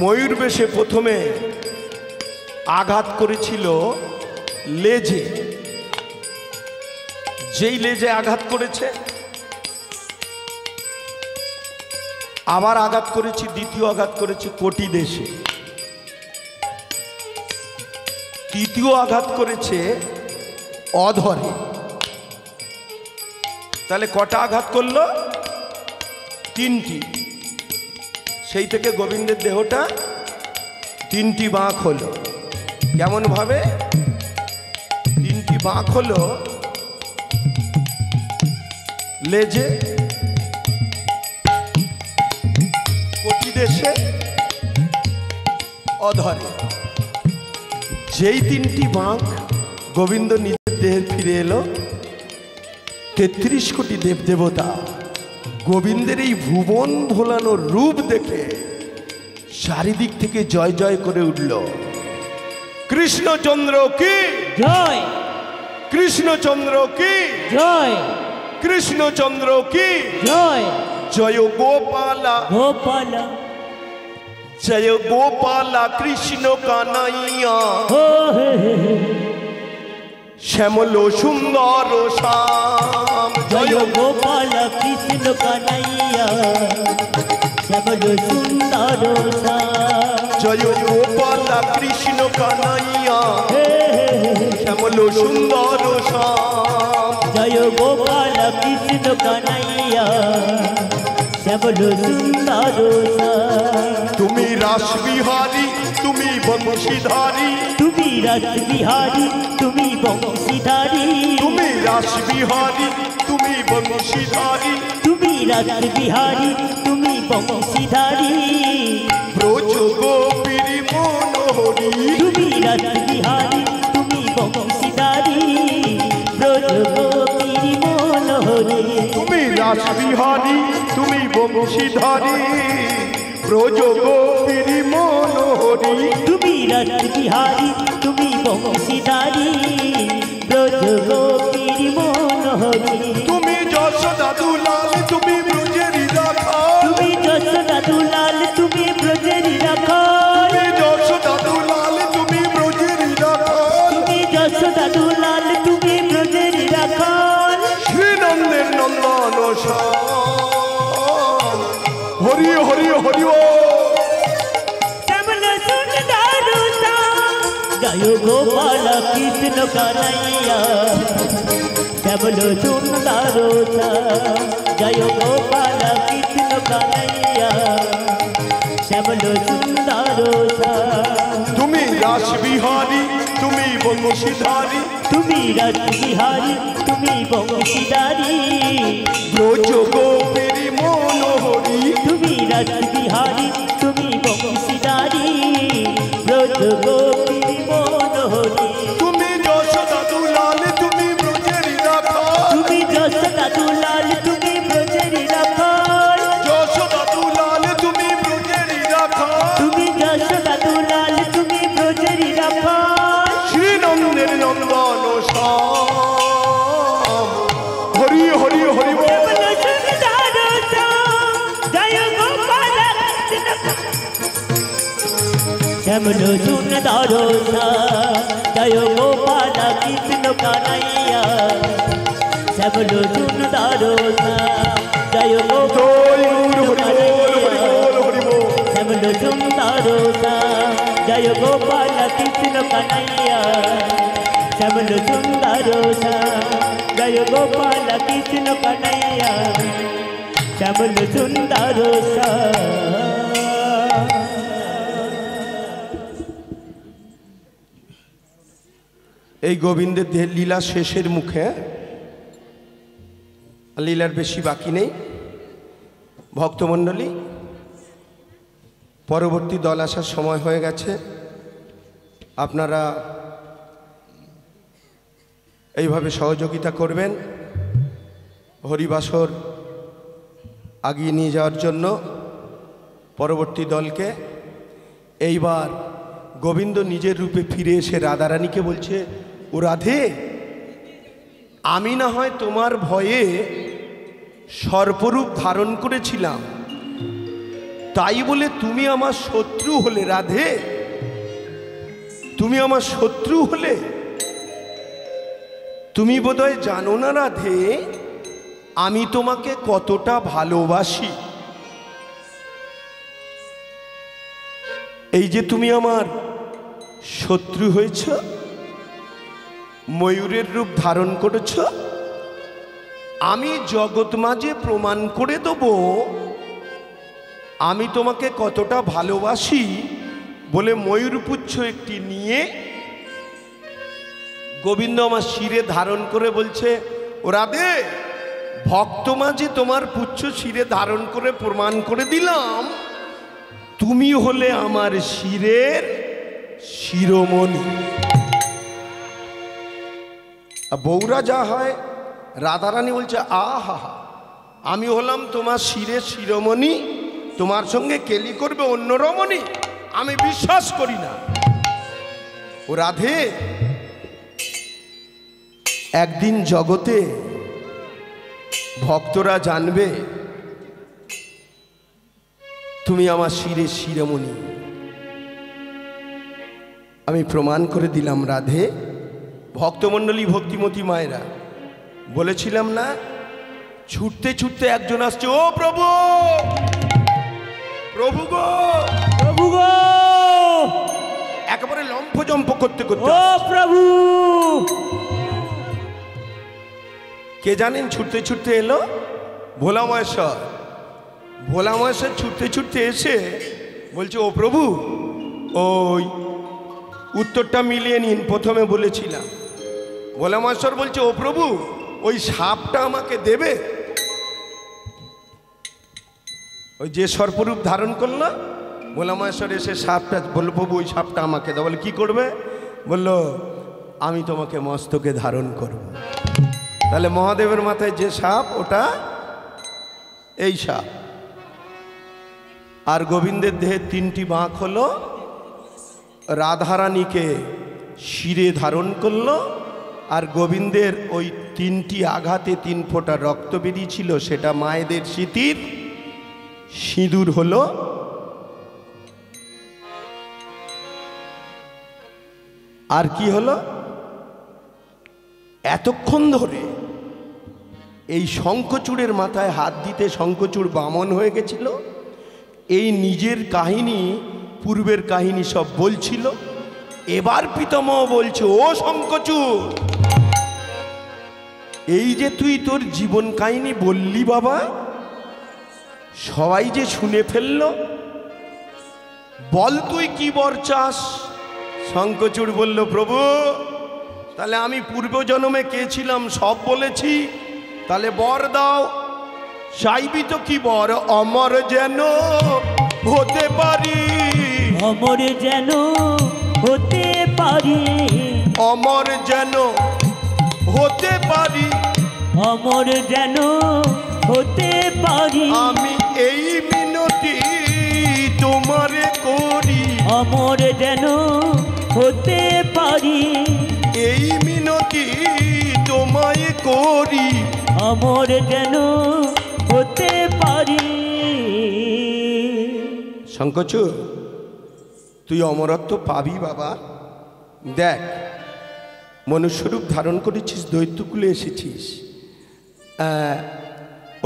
ময়ূর বেশে প্রথমে আঘাত করেছিল লেজে, যেই লেজে আঘাত করেছে আবার আঘাত করেছি, দ্বিতীয় আঘাত করেছে কোটি দেশে, তৃতীয় আঘাত করেছে অধরে। তাহলে কটা আঘাত করলো? 3টি। সেই থেকে গোবিন্দের দেহটা 3টি বাঁক হলো। কেমন ভাবে 3টি বাঁক হলো? লেজে, কোটি দেশে, অধরে। যেই 3টি বাঁক গোবিন্দ নিজের দেহে ফিরে এলো, তেত্রিশ কোটি দেবদেবতা গোবিন্দের এই ভুবন ধোলানোর রূপ দেখে চারিদিক থেকে জয় জয় করে উঠল। কৃষ্ণচন্দ্র কি জয়, কৃষ্ণচন্দ্র কি জয়, কৃষ্ণচন্দ্র কি জয়। জয় গোপালা গোপাল জয় গোপালা কৃষ্ণ কানাইয়া হো হে হে হে। শ্যামল সুন্দর শ্যাম। জয় গোপাল কৃষ্ণ কানাইয়া শ্যামল সুন্দর শ্যাম। জয় গোপালা কৃষ্ণ কানাইয়া হে হে হে। শ্যামল সুন্দর শ্যাম। জয় গোপাল কৃষ্ণ কানাইয়া শ্যামল সুন্দর শ্যাম। তুমি রাসবিহারী তুমি বংশীধারী তুমি রাসবিহারী তুমি বংশীধারী। তুমি রাসবিহারী তুমি বংশীধারী তুমি রাসবিহারী তুমি বংশীধারী। ব্রজ গোপীর মনোহরি তুমি রাসবিহারী তুমি বংশীধারী। ব্রজ গোপীর মনোহরি। তুমি রাসবিহারী তুমি বংশীধারী ব্রজ গোপীর মনোহরি তুমি রাসবিহারী তুমি বংশীধারী। ব্রজ গোপীর মনোহরি। তুমি যশোদা দুলাল তুমি ব্রজের রাখা তুমি যশোদা দুলাল তুমি ব্রজের রাখাল। তুমি যশোদা দুলাল তুমি ব্রজের রাখা তুমি যশোদা দুলাল তুমি ব্রজের রাখাল। শ্রীনন্দের নন্দন শ্যাম। হরি হরি হরি ও শ্যামল সুন্দর শ্যাম। জয় গোপাল কৃষ্ণ কানাইয়া শ্যামল সুন্দর শ্যাম। জয় গোপাল কৃষ্ণ কানাইয়া শ্যামল সুন্দর শ্যাম। তুমি রাসবিহারী তুমি বংশীধারী তুমি রাসবিহারী তুমি বংশীধারী। ব্রজ গোপীর মনোহরি তুমি রাসবিহারী তুমি বংশীধারী। ব্রজ গোপীর মনোহরি। তুমি যশোদা দুলাল তুমি ব্রজের রাখা তুমি যশোদা দুলাল তুমি ব্রজের রাখাল। যশোদা দুলাল তুমি ব্রজের রাখা তুমি যশোদা দুলাল তুমি ব্রজের রাখাল। শ্রীনন্দের নন্দন শ্যাম। হরি হরি হরি বল। শ্যামল সুন্দর শ্যাম। জয় গোপাল কৃষ্ণ কানাইয়া শ্যামল সুন্দর শ্যাম। জয় গোপাল শ্যামল সুন্দর শ্যাম। জয় গোপাল কৃষ্ণ কানাইয়া শ্যামল সুন্দর শ্যাম। জয় গোপাল কৃষ্ণ কানাইয়া শ্যামল সুন্দর শ্যাম। এই গোবিন্দের দেহের লীলা শেষের মুখে, লীলার বেশি বাকি নেই। ভক্তমণ্ডলী, পরবর্তী দল আসার সময় হয়ে গেছে। আপনারা এইভাবে সহযোগিতা করবেন হরিবাসর আগিয়ে নিয়ে যাওয়ার জন্য পরবর্তী দলকে। এইবার গোবিন্দ নিজের রূপে ফিরে এসে রাধারানীকে বলছে, ও রাধে, আমি না হয় তোমার ভয়ে সর্পরূপ ধারণ করেছিলাম, তাই বলে তুমি আমার শত্রু হলে রাধে? তুমি আমার শত্রু হলে? তুমি বোধহয় জানো না রাধে, আমি তোমাকে কতটা ভালোবাসি। এই যে তুমি আমার শত্রু হয়েছ, ময়ূরের রূপ ধারণ করেছ, আমি জগৎ মাঝে প্রমাণ করে দেব আমি তোমাকে কতটা ভালোবাসি। বলে ময়ূরপুচ্ছ একটি নিয়ে গোবিন্দ আমার শিরে ধারণ করে বলছে, ও রাধে, ভক্ত মাঝে তোমার পুচ্ছ শিরে ধারণ করে প্রমাণ করে দিলাম তুমি হলে আমার শিরের শিরোমণি। বউরা যা হয় রাধারানী বলছে আহা, আমি হলাম তোমার শিরের শিরোমণি, তোমার সঙ্গে কেলি করবে অন্য রমণী? আমি বিশ্বাস করি না। ও রাধে, একদিন জগতে ভক্তরা জানবে তুমি আমার শিরের শিরোমণি। আমি প্রমাণ করে দিলাম রাধে। ভক্তমণ্ডলী, ভক্তিমতী মায়েরা, বলেছিলাম না, ছুটতে ছুটতে একজন আসছে, ও প্রভু, প্রভু গো, প্রভু গো, একেবারে লম্ফজম্প করতে করতে। ও প্রভু, কে জানেন ছুটতে ছুটতে এলো? ভোলা মহেশ্বর। ভোলা মহেশ্বর ছুটতে ছুটতে এসে বলছে, ও প্রভু, ওই উত্তরটা মিলিয়ে নিন, প্রথমে বলেছিলাম। ভোলা মহেশ্বর বলছে, ও প্রভু, ওই সাপটা আমাকে দেবে? ওই যে সর্পরূপ ধারণ করলো, ভোলা মহেশ্বর এসে সাপটা বলল, প্রভু ওই সাপটা আমাকে দাও। বলে কি করবে? বলল, আমি তোমাকে মস্তকে ধারণ করব। তাহলে মহাদেবের মাথায় যে সাপ, ওটা এই সাপ। আর গোবিন্দের দেহে 3টি বাঁক হলো, রাধারানীকে শিরে ধারণ করলো, আর গোবিন্দের ওই 3টি আঘাতে 3 ফোঁটা রক্ত বেরিয়েছিল, সেটা মায়েদের স্মৃতির সিঁদুর হলো। আর কি হলো? এতক্ষণ ধরে এই শঙ্খচূড়ের মাথায় হাত দিতে শঙ্খচূড় বামন হয়ে গেছিল। এই নিজের কাহিনী, পূর্বের কাহিনী সব বলছিল। এবার পিতামহ বলছে, ও শঙ্খচূড়, এই যে তুই তোর জীবন কাহিনী বললি বাবা, সবাই যে শুনে ফেলল, বল তুই কি বর চাস? শঙ্খচূড় বলল, প্রভু, তাহলে আমি পূর্বজন্মে কে ছিলাম সব বলেছি, তাহলে বর দাও। চাইবি তো কি বর? অমর যেন হতে পারি, অমর যেন হতে পারি, অমর যেন হতে পারি, অমর যেন হতে পারি, আমি এই মিনতি তোমারে করি, অমর যেন হতে পারি, এই মিনতি তোমায় করি, অমর যেন হতে পারি। শঙ্খচূড়, তুই অমরত্ব পাবি বাবা। দেখ, মনুষ্যরূপ ধারণ করেছিস, দৈত্যকুলে এসেছিস,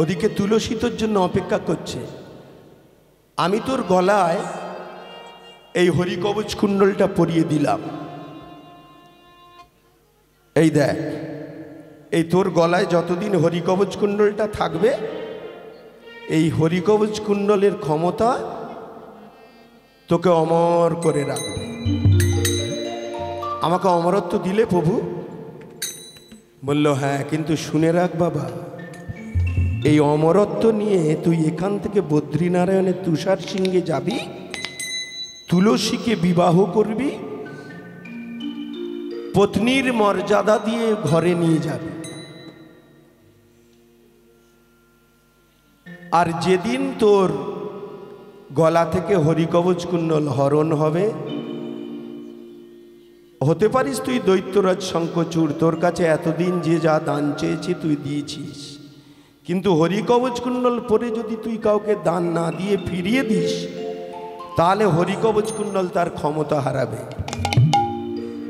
ওদিকে তুলসী তোর জন্য অপেক্ষা করছে। আমি তোর গলায় এই হরিকবচ কুণ্ডলটা পরিয়ে দিলাম। এই দেখ, এই তোর গলায় যতদিন হরিকবচ কুণ্ডলটা থাকবে, এই হরিকবচ কুণ্ডলের ক্ষমতা তোকে অমর করে রাখবে। আমাকে অমরত্ব দিলে প্রভু? বলল, হ্যাঁ, কিন্তু শুনে রাখ বাবা, এই অমরত্ব নিয়ে তুই এখান থেকে বদ্রীনারায়ণের তুষার সিংহে যাবি, তুলসীকে বিবাহ করবি, পত্নীর মর্যাদা দিয়ে ঘরে নিয়ে যাবি। আর যেদিন তোর গলা থেকে হরিকবচ কুণ্ডল হরণ হবে, হতে পারিস তুই দৈত্যরাজ শঙ্খচূড়, তোর কাছে এতদিন যে যা দান চেয়েছে তুই দিয়েছিস, কিন্তু হরিকবচ কুণ্ডল পরে যদি তুই কাউকে দান না দিয়ে ফিরিয়ে দিস, তাহলে হরিকবচ কুণ্ডল তার ক্ষমতা হারাবে।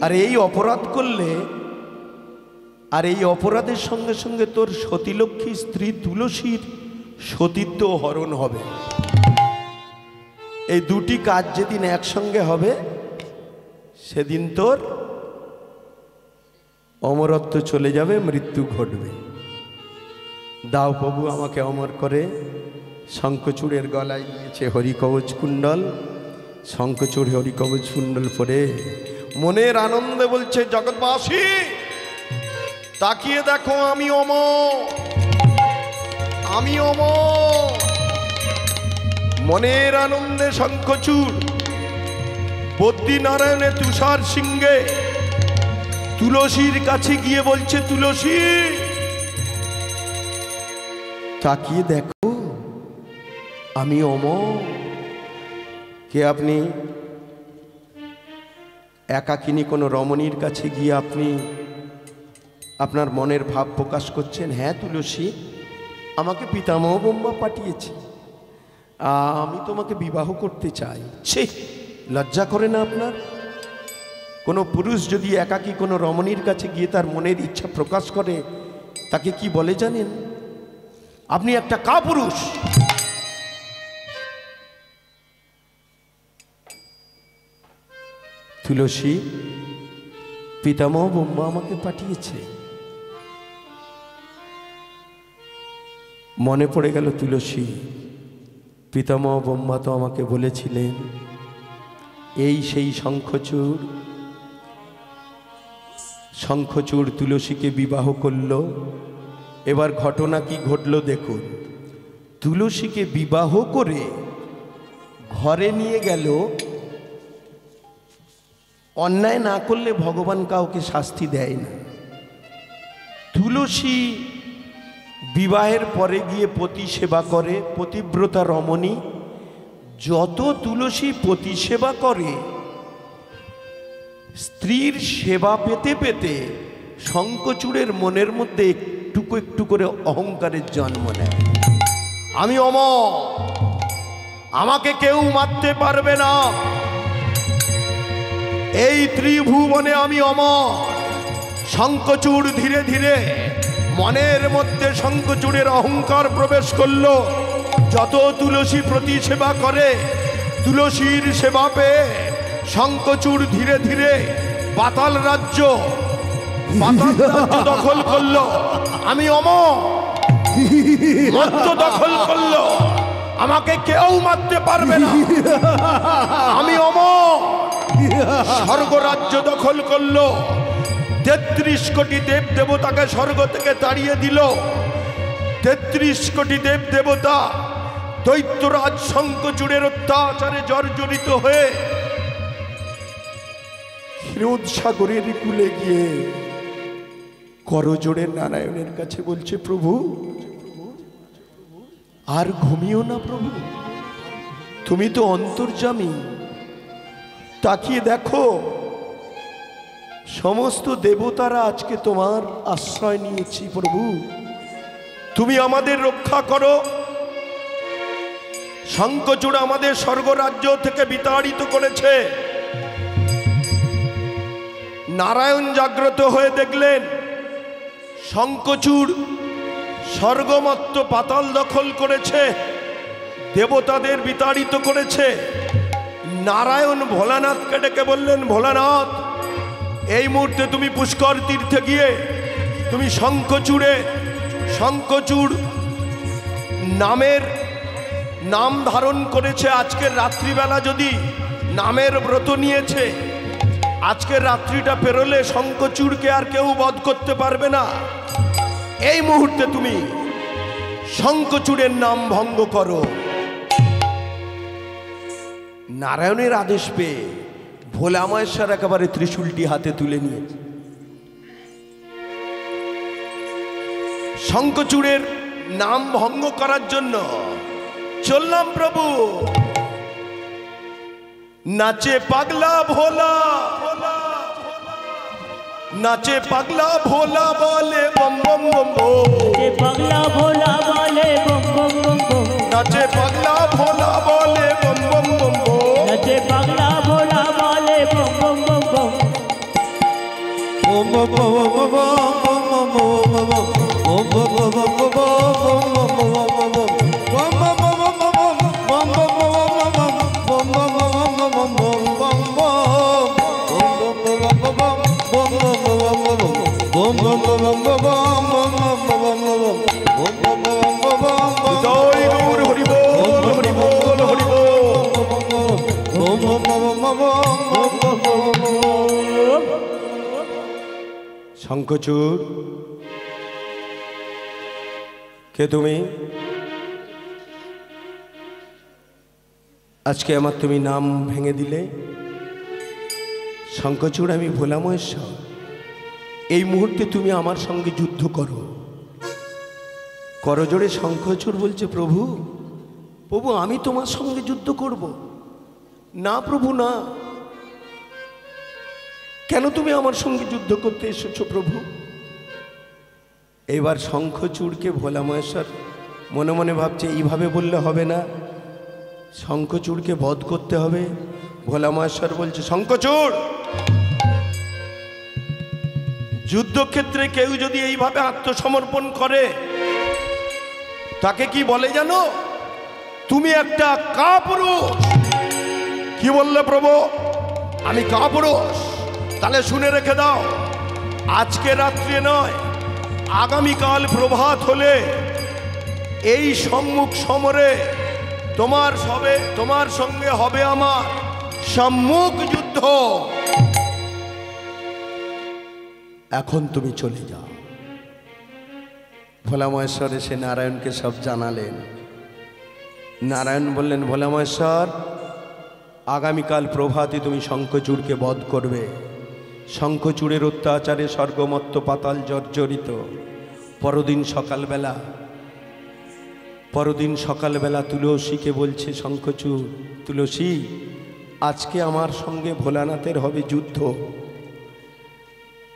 আর এই অপরাধ করলে, আর এই অপরাধের সঙ্গে সঙ্গে তোর সতীলক্ষ্মী স্ত্রী তুলসীর সতীত্ব হরণ হবে। এই দুটি কাজ যেদিন একসঙ্গে হবে, সেদিন তোর অমরত্ব চলে যাবে, মৃত্যু ঘটবে। দাও প্রভু আমাকে অমর করে। শঙ্খচূড়ের গলায় দিয়েছে হরিকবচ কুণ্ডল। শঙ্খচূড় হরিকবচ কুণ্ডল পরে মনের আনন্দে বলছে, জগৎবাসী তাকিয়ে দেখো, আমি অমর, আমি অমর। মনের আনন্দে শঙ্খচূড় বদ্রীনারায়ণের তুষার সিংহে তুলসীর কাছে গিয়ে বলছে, তুলসী তাকিয়ে দেখো আমি অমর। কে আপনি? একাকিনী কোনো রমণীর কাছে গিয়ে আপনি আপনার মনের ভাব প্রকাশ করছেন। হ্যাঁ তুলসী, আমাকে পিতামহ ব্রহ্মা পাঠিয়েছে, আমি তোমাকে বিবাহ করতে চাই। ছি, লজ্জা করে না আপনার? কোনো পুরুষ যদি একাকী কোনো রমণীর কাছে গিয়ে তার মনের ইচ্ছা প্রকাশ করে, তাকে কি বলে জানেন? আপনি একটা কাপুরুষ। তুলসী, পিতামহ ব্রহ্মা আমাকে পাঠিয়েছে। মনে পড়ে গেল তুলসী, পিতামহ ব্রহ্মা তো আমাকে বলেছিলেন এই সেই শঙ্খচূড়। শঙ্খচূড় তুলসীকে বিবাহ করল। এবার ঘটনা কি ঘটল দেখুন। তুলসীকে বিবাহ করে ঘরে নিয়ে গেল। অন্যায় না করলে ভগবান কাউকে শাস্তি দেয় না। তুলসী বিবাহের পরে গিয়ে পতি সেবা করে। পতিব্রতা রমণী, যত তুলসী পতি সেবা করে, স্ত্রীর সেবা পেতে পেতে শঙ্খচূড়ের মনের মধ্যে একটু একটু করে অহংকারের জন্ম নেয়। আমি অমর, আমাকে কেউ মারতে পারবে না, এই ত্রিভুবনে আমি অমর। শঙ্খচূড় ধীরে ধীরে মনের মধ্যে শঙ্খচূড়ের অহংকার প্রবেশ করলো। যত তুলসী প্রতি সেবা করে, তুলসীর সেবা পেয়ে শঙ্খচূড় ধীরে ধীরে পাতাল রাজ্য দখল করলো। আমি অমর, মর্ত দখল করলো, আমাকে কেউ মারতে পারবে না, আমি অমর। স্বর্গরাজ্য দখল করলো। 33 কোটি দেব দেবতাকে স্বর্গ থেকে তাড়িয়ে দিল। 33 কোটি দেব দেবতা দৈত্যরাজ শঙ্খচূড়ের অত্যাচারে জর্জরিত হয়ে ক্ষীরোদ সাগরের কূলে গিয়ে করজোড়ে নারায়ণের কাছে বলছে, প্রভু আর ঘুমিও না প্রভু, তুমি তো অন্তর্যামী। তাকিয়ে দেখো সমস্ত দেবতারা আজকে তোমার আশ্রয় নিয়েছি প্রভু, তুমি আমাদের রক্ষা করো। শঙ্খচূড় আমাদের স্বর্গরাজ্য থেকে বিতাড়িত করেছে। নারায়ণ জাগ্রত হয়ে দেখলেন শঙ্খচূড় স্বর্গমত্ত পাতাল দখল করেছে, দেবতাদের বিতাড়িত করেছে। নারায়ণ ভোলানাথকে ডেকে বললেন, ভোলানাথ, এই মুহূর্তে তুমি পুষ্কর তীর্থে গিয়ে তুমি শঙ্খচূড় নামের নাম ধারণ করেছে। আজকের রাত্রিবেলা যদি নামের ব্রত নিয়েছে, আজকের রাত্রিটা পেরোলে শঙ্খচূড়কে আর কেউ বধ করতে পারবে না। এই মুহূর্তে তুমি শঙ্খচূড়ের নাম ভঙ্গ করো। নারায়ণের আদেশ পেয়ে ভোলা মহেশ্বর একেবারে ত্রিশূলটি হাতে তুলে নিয়েছে। শঙ্খচূড়ের নাম ভঙ্গ করার জন্য চললাম প্রভু। নাচে পাগলা ভোলা, নাচে পাগলা ভোলা বলে বম বম বম বম, পাগলা ভোলা বলে বম বম বম বম, নাচে পাগলা ভোলা বলে বম বম বম বম, নাচে পাগলা ভোলা বলে বম বম বম বম, বম বম বম শঙ্খচূড়, কে তুমি? আজকে আমার তুমি নাম ভেঙে দিলে। শঙ্খচূড়, আমি ভোলা মহেশ্বর। এই মুহূর্তে তুমি আমার সঙ্গে যুদ্ধ করো। করজোড়ে শঙ্খচূড় বলছে, প্রভু প্রভু আমি তোমার সঙ্গে যুদ্ধ করব না প্রভু না। কেন তুমি আমার সঙ্গে যুদ্ধ করতে এসেছো প্রভু? এবার শঙ্খচূড়কে ভোলা মহেশ্বর মনে মনে ভাবছে এইভাবে বললে হবে না, শঙ্খচূড়কে বধ করতে হবে। ভোলা মহেশ্বর বলছে, শঙ্খচূড়, যুদ্ধক্ষেত্রে কেউ যদি এইভাবে আত্মসমর্পণ করে তাকে কি বলে জানো? তুমি একটা কাপুরুষ। কি বললে প্রভু? আমি কাপুরুষ? তাহলে শুনে রেখে দাও, আজকে রাত্রে নয়, আগামীকাল প্রভাত হলে এই সম্মুখ সমরে তোমার সঙ্গে হবে আমার সম্মুখ যুদ্ধ। এখন তুমি চলে যাও। ভোলা মহেশ্বর এসে নারায়ণকে সব জানালেন। নারায়ণ বললেন, ভোলা মহেশ্বর, আগামীকাল প্রভাতে তুমি শঙ্খচূড়কে বধ করবে। শঙ্খচূড়ের অত্যাচারে স্বর্গমত্ত পাতাল জর্জরিত। পরদিন সকালবেলা তুলসীকে বলছে শঙ্খচূড়, তুলসী, আজকে আমার সঙ্গে ভোলানাথের হবে যুদ্ধ।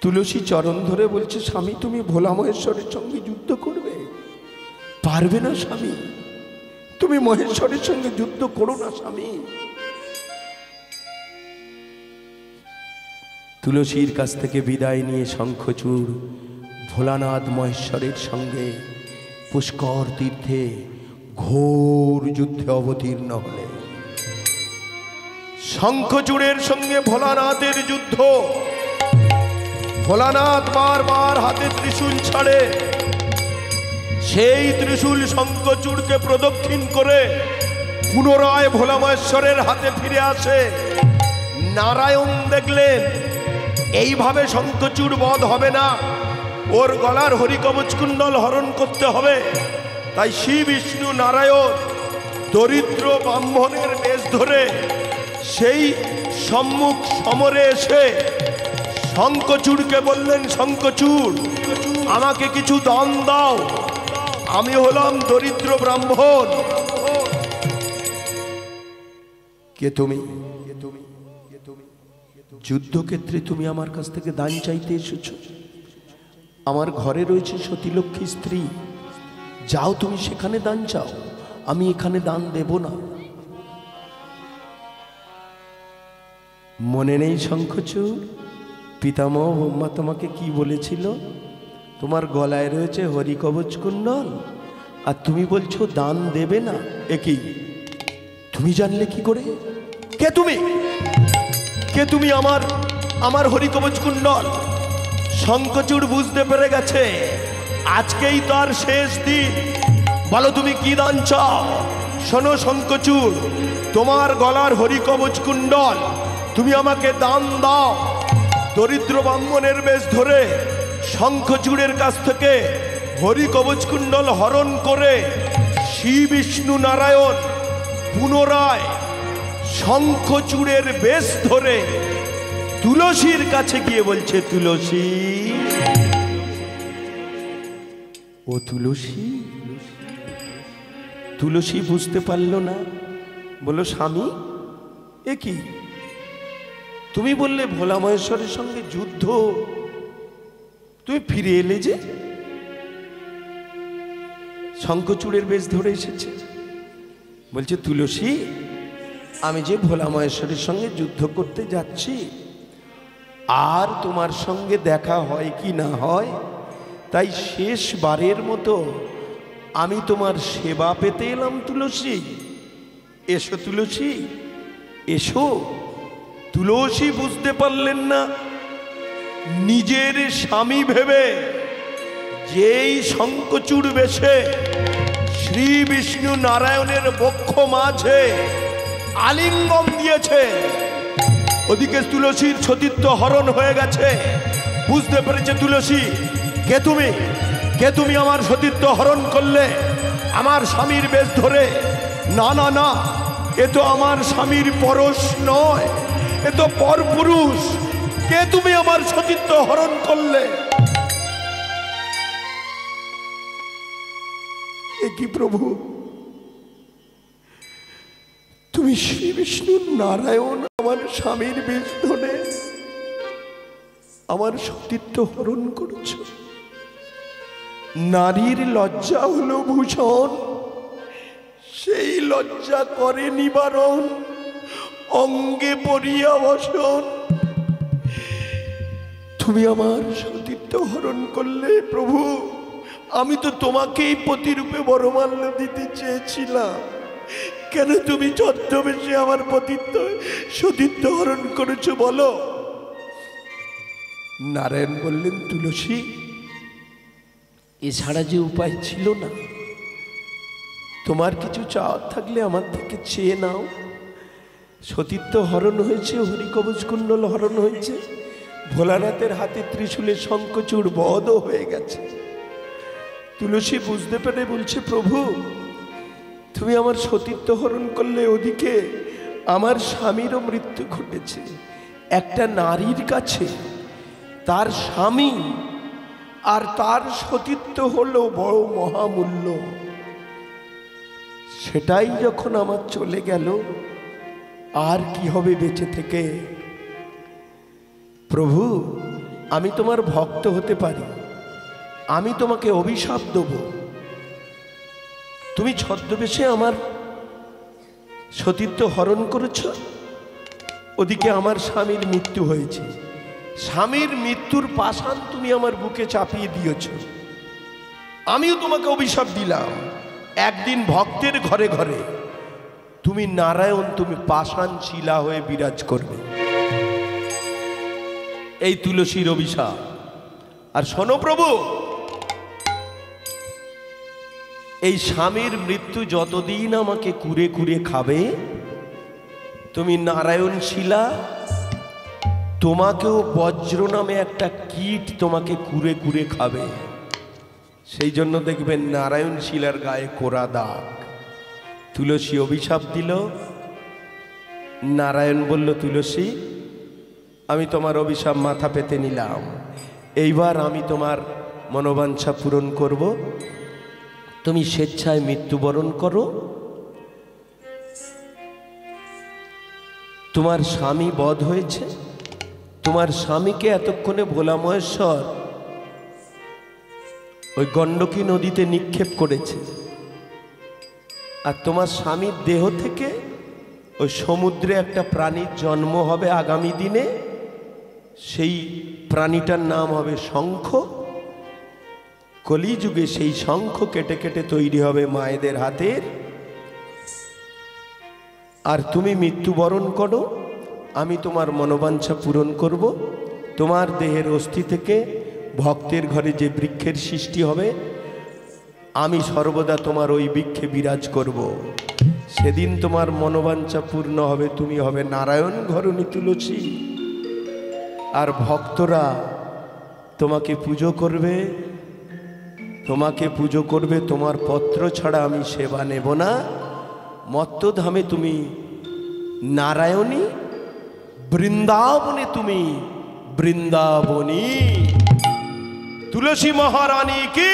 তুলসী চরণ ধরে বলছে, স্বামী তুমি ভোলা মহেশ্বরের সঙ্গে যুদ্ধ করবে? পারবে না স্বামী, তুমি মহেশ্বরের সঙ্গে যুদ্ধ করো না স্বামী। তুলসীর কাছ থেকে বিদায় নিয়ে শঙ্খচূড় ভোলানাথ মহেশ্বরের সঙ্গে পুষ্কর তীর্থে ঘোর যুদ্ধে অবতীর্ণ হলেন। শঙ্খচূড়ের সঙ্গে ভোলানাথের যুদ্ধ। ভোলানাথ বারবার হাতে ত্রিশূল ছাড়ে, সেই ত্রিশূল শঙ্খচূড়কে প্রদক্ষিণ করে পুনরায় ভোলা মহেশ্বরের হাতে ফিরে আসে। নারায়ণ দেখলেন এইভাবে শঙ্খচূড় বধ হবে না, ওর গলার হরিকবচ কুণ্ডল হরণ করতে হবে। তাই শ্রী বিষ্ণু নারায়ণ দরিদ্র ব্রাহ্মণের বেশ ধরে সেই সম্মুখ সমরে এসে শঙ্খচূড়কে বললেন, শঙ্খচূড়, আমাকে কিছু দান দাও, আমি হলাম দরিদ্র ব্রাহ্মণ। কে তুমি? যুদ্ধক্ষেত্রে তুমি আমার কাছ থেকে দান চাইতে এসেছ? আমার ঘরে রয়েছে সতীলক্ষ্মী স্ত্রী, যাও তুমি সেখানে দান চাও, আমি এখানে দান দেব না। মনে নেই শঙ্খচূড়, পিতামহ ব্রহ্মা তোমাকে কি বলেছিল? তোমার গলায় রয়েছে হরিকবচ কুণ্ডল আর তুমি বলছো দান দেবে না। একই তুমি জানলে কি করে? কে তুমি? কে তুমি? আমার হরিকবচ কুণ্ডল। শঙ্খচূড় বুঝতে পেরে গেছে আজকেই তার শেষ দিন। বলো তুমি কি দান চাও? শোনো শঙ্খচূড়, তোমার গলার হরিকবচ কুণ্ডল তুমি আমাকে দান দাও। দরিদ্র ব্রাহ্মণের বেশ ধরে শঙ্খচূড়ের কাছ থেকে হরিকবচ কুণ্ডল হরণ করে শ্রী বিষ্ণু নারায়ণ পুনরায় শঙ্খচূড়ের বেশ ধরে তুলসীর কাছে গিয়ে বলছে, তুলসী, ও তুলসী। তুলসী বুঝতে পারল না, বলল, স্বামী এ কি? তুমি বললে ভোলা মহেশ্বরের সঙ্গে যুদ্ধ, তুমি ফিরে এলে যে? শঙ্খচূড়ের বেশ ধরে এসেছে। বলছে, তুলসী, আমি যে ভোলা মহেশ্বরের সঙ্গে যুদ্ধ করতে যাচ্ছি, আর তোমার সঙ্গে দেখা হয় কি না হয়, তাই শেষবারের মতো আমি তোমার সেবা পেতে এলাম তুলসী। এসো তুলসী, এসো। তুলসী বুঝতে পারলেন না, নিজের স্বামী ভেবে যেই শঙ্খচূড় বেশে শ্রী বিষ্ণু নারায়ণের বক্ষ মাঝে আলিঙ্গন দিয়েছে, ওদিকে তুলসীর সতীত্ব হরণ হয়ে গেছে। বুঝতে পেরেছে তুলসী, কে তুমি? কে তুমি আমার সতীত্ব হরণ করলে আমার স্বামীর বেশ ধরে? না না না, এ তো আমার স্বামীর পরশ নয়, এ তো পরপুরুষ। কে তুমি আমার সতীত্ব হরণ করলে? এ কি প্রভু, তুমি শ্রী বিষ্ণু নারায়ণ আমার স্বামীর বেশ ধরে আমার সতীত্ব হরণ করেছ। নারীর লজ্জা হলো ভূষণ, সেই লজ্জা করে নিবারণ, অঙ্গে পরিয়া বসন। তুমি আমার সতীত্ব হরণ করলে প্রভু, আমি তো তোমাকেই পতিরূপে বরমাল্য দিতে চেয়েছিলাম, কেন তুমি ছদ্মবেশে আমার সতীত্ব হরণ করেছ বলো? নারায়ণ বললেন, তুলসী, এছাড়া যে উপায় ছিল না। তোমার কিছু চাওয়ার থাকলে আমার থেকে চেয়ে নাও। সতীত্ব হরণ হয়েছে, হরিকবচ কুণ্ডল হরণ হয়েছে, ভোলানাথের হাতে ত্রিশূলের শঙ্খচূড় বধও হয়ে গেছে। তুলসী বুঝতে পেরে বলছে, প্রভু তুমি আমার সতীত্ব হরণ করলে, ওদিকে আমার স্বামীরও মৃত্যু ঘটেছে। একটা নারীর কাছে তার স্বামী আর তার সতীত্ব হলো বড় মহামূল্য। সেটাই যখন আমার চলে গেল, আর কি হবে বেঁচে থেকে? প্রভু, আমি তোমার ভক্ত হতে পারি, আমি তোমাকে অভিশাপ দেব। তুমি ছদ্মবেশে আমার সতীত্ব হরণ করেছ, ওদিকে আমার স্বামীর মৃত্যু হয়েছে। স্বামীর মৃত্যুর পাষাণ তুমি আমার বুকে চাপিয়ে দিয়েছ। আমিও তোমাকে অভিশাপ দিলাম, একদিন ভক্তের ঘরে ঘরে তুমি নারায়ণ, তুমি পাষাণ শিলা হয়ে বিরাজ করবে। এই তুলসীর অভিশাপ। আর শোনো প্রভু, এই স্বামীর মৃত্যু যতদিন আমাকে কুরে কুরে খাবে, তুমি নারায়ণ শিলা, তোমাকেও বজ্র নামে একটা কীট তোমাকে কুরে কুরে খাবে। সেই জন্য দেখবেন নারায়ণ শিলার গায়ে কোরা দাগ। তুলসী অভিশাপ দিল। নারায়ণ বলল, তুলসী, আমি তোমার অভিশাপ মাথা পেতে নিলাম, এইবার আমি তোমার মনোবাঞ্ছা পূরণ করব। তুমি স্বেচ্ছায় মৃত্যুবরণ করো। তোমার স্বামী বধ হয়েছে, তোমার স্বামীকে এতক্ষণে ভোলা মহেশ্বর ওই গণ্ডকী নদীতে নিক্ষেপ করেছে, আর তোমার স্বামীর দেহ থেকে ওই সমুদ্রে একটা প্রাণীর জন্ম হবে আগামী দিনে। সেই প্রাণীটার নাম হবে শঙ্খ। কলিযুগে সেই শঙ্খ কেটে কেটে তৈরি হবে মায়েদের হাতের। আর তুমি মৃত্যুবরণ করো, আমি তোমার মনোবাঞ্ছা পূরণ করব। তোমার দেহের অস্থি থেকে ভক্তের ঘরে যে বৃক্ষের সৃষ্টি হবে, আমি সর্বদা তোমার ওই বৃক্ষে বিরাজ করব। সেদিন তোমার মনোবাঞ্ছা পূর্ণ হবে, তুমি হবে নারায়ণ ঘরণী তুলসী। আর ভক্তরা তোমাকে পুজো করবে, তোমাকে পুজো করবে। তোমার পত্র ছাড়া আমি সেবা নেব না। মত্তধামে তুমি নারায়ণী, বৃন্দাবনে তুমি বৃন্দাবনী। তুলসী মহারানী কি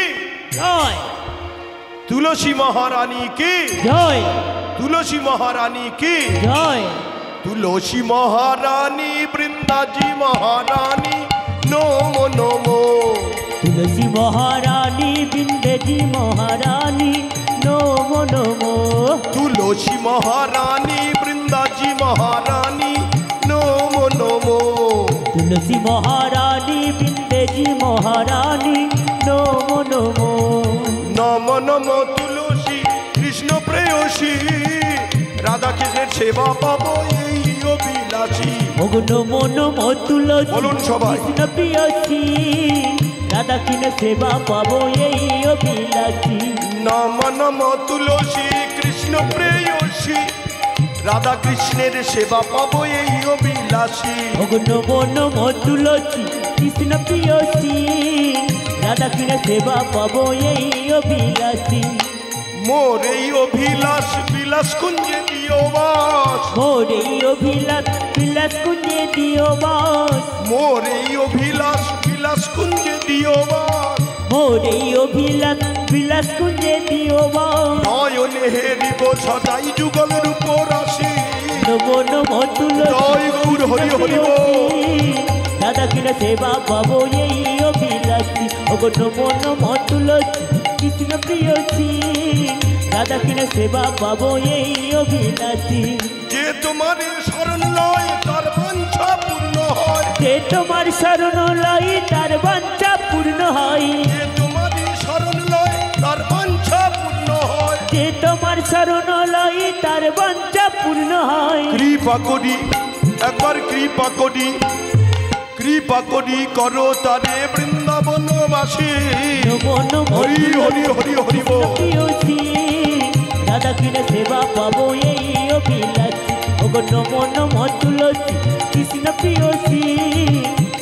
জয়, তুলসী মহারানী কি জয়, তুলসী মহারানী কি জয়। তুলসী মহারানী, বৃন্দাজি মহারানী, নমো নমো। তুলসী মহারানী, বৃন্দেজি মহারানী, নমো নমো। তুলসী মহারানী, বৃন্দাজি মহারানী, নমো নমো। তুলসী মহারানী, বৃন্দেজি মহারানী, নমো নমো। নমো নমো তুলসী কৃষ্ণ প্রেয়সী, রাধা কৃষ্ণের সেবা পাবো এই অভিলাষী। ওগো নমো নমো তুলসী, বলুন সবাই। কৃষ্ণ প্রেয়সী, রাধা কৃষ্ণ সেবা পাবো এই অভিলাষী। নমো নমো তুলসী কৃষ্ণ প্রেয়সী, রাধা কৃষ্ণের সেবা পাবো এই অভিলাষী। ওগো নমো নমো তুলসী, কৃষ্ণ প্রেয়সী, রাধা কৃষ্ণ সেবা পাবো এই অভিলাষী। মোর এই অভিলাষ বিলাস কুঞ্জে দিও বাস, মোর এই অভিলাষ বিলাস কুঞ্জে দিও বাস। মোর এই অভিলাষ বিলাস কুঞ্জে দিও বাস। মোর এই অভিলাষ বিলাস কুঞ্জে দিও মন নয়নে হেরিব সদাই যুগলের উপর আসি নমো নমো তুলসী জয় গৌর হরি হরি বল। দাদা কিনা সেবা পাবো এই অভিলাষী ওগো নমো নমো তুলসী কৃষ্ণ প্রিয়সী দাদা কিনা সেবা পাবো এই অভিলাষী যে তোমার শরণ লয় তার বাঞ্ছা পূর্ণ হয় যে তোমার শরণ লই তার বাঞ্ছা পূর্ণ হয় যে তোমার শরণ লয় তার বাঞ্ছা পূর্ণ হয় যে তোমার শরণ লই তার বাঞ্ছা পূর্ণ হয় কৃপা করি একবার কৃপা করি করো তারে বৃন্দাবনবাসী নমো নমো হরি হরি হরি হরি বল। প্রিয়সী দাদা কিনা সেবা পাবো এই অভিলাষী ওগো নমো নমো তুলসী কৃষ্ণ প্রিয়সী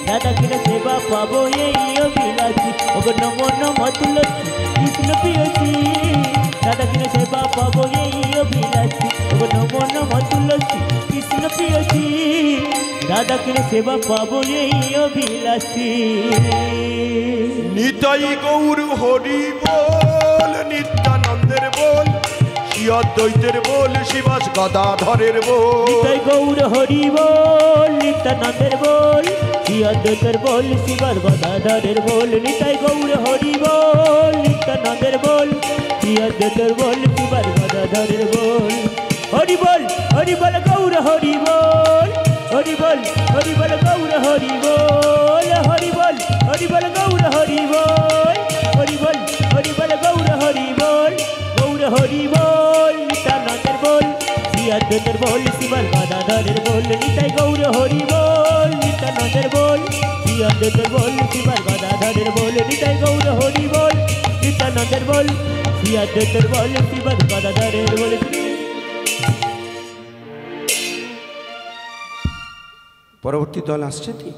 দাদা কিনা সেবা পাবো এই অভিলাষী ওগো নমো নমো তুলসী কৃষ্ণ প্রিয়সী দাদা কিনা সেবা পাবো এই অভিলাষী ওগো নমো নমো তুলসী কৃষ্ণ প্রিয়সী দাদা কিনা সেবা পাবো এই অভিলাষী নিতাই গৌর হরি বল নিত্যানন্দের বল শ্রী অদ্বৈতের বল শিবাস গদাধরের বল নিতাই গৌর হরি বল নিত্যানন্দের বল শ্রী অদ্বৈতের বল শিবর গদাধরের বল নিতাই গৌর হরি বল নিত্যানন্দের বল শ্রী অদ্বৈতের বল শিবর গদাধরের বল হরি বল গৌর হরি বল হরি বল গৌর হরি বল হরি বল গৌর হরি বল হরি বল গৌর হরি বল গৌর হরি বল নিত্যানন্দের বল শ্রী অদ্বৈতের বল শিবর গদাধরের বল নিতাই গৌর হরি বল নিত্যানন্দের বল শ্রী অদ্বৈতের বল শিবর গদাধরের বল নিতাই গৌর হরি বল নিত্যানন্দের বল শ্রী অদ্বৈতের বল শিবর গদাধরের বল পরবর্তী দল আসছে কি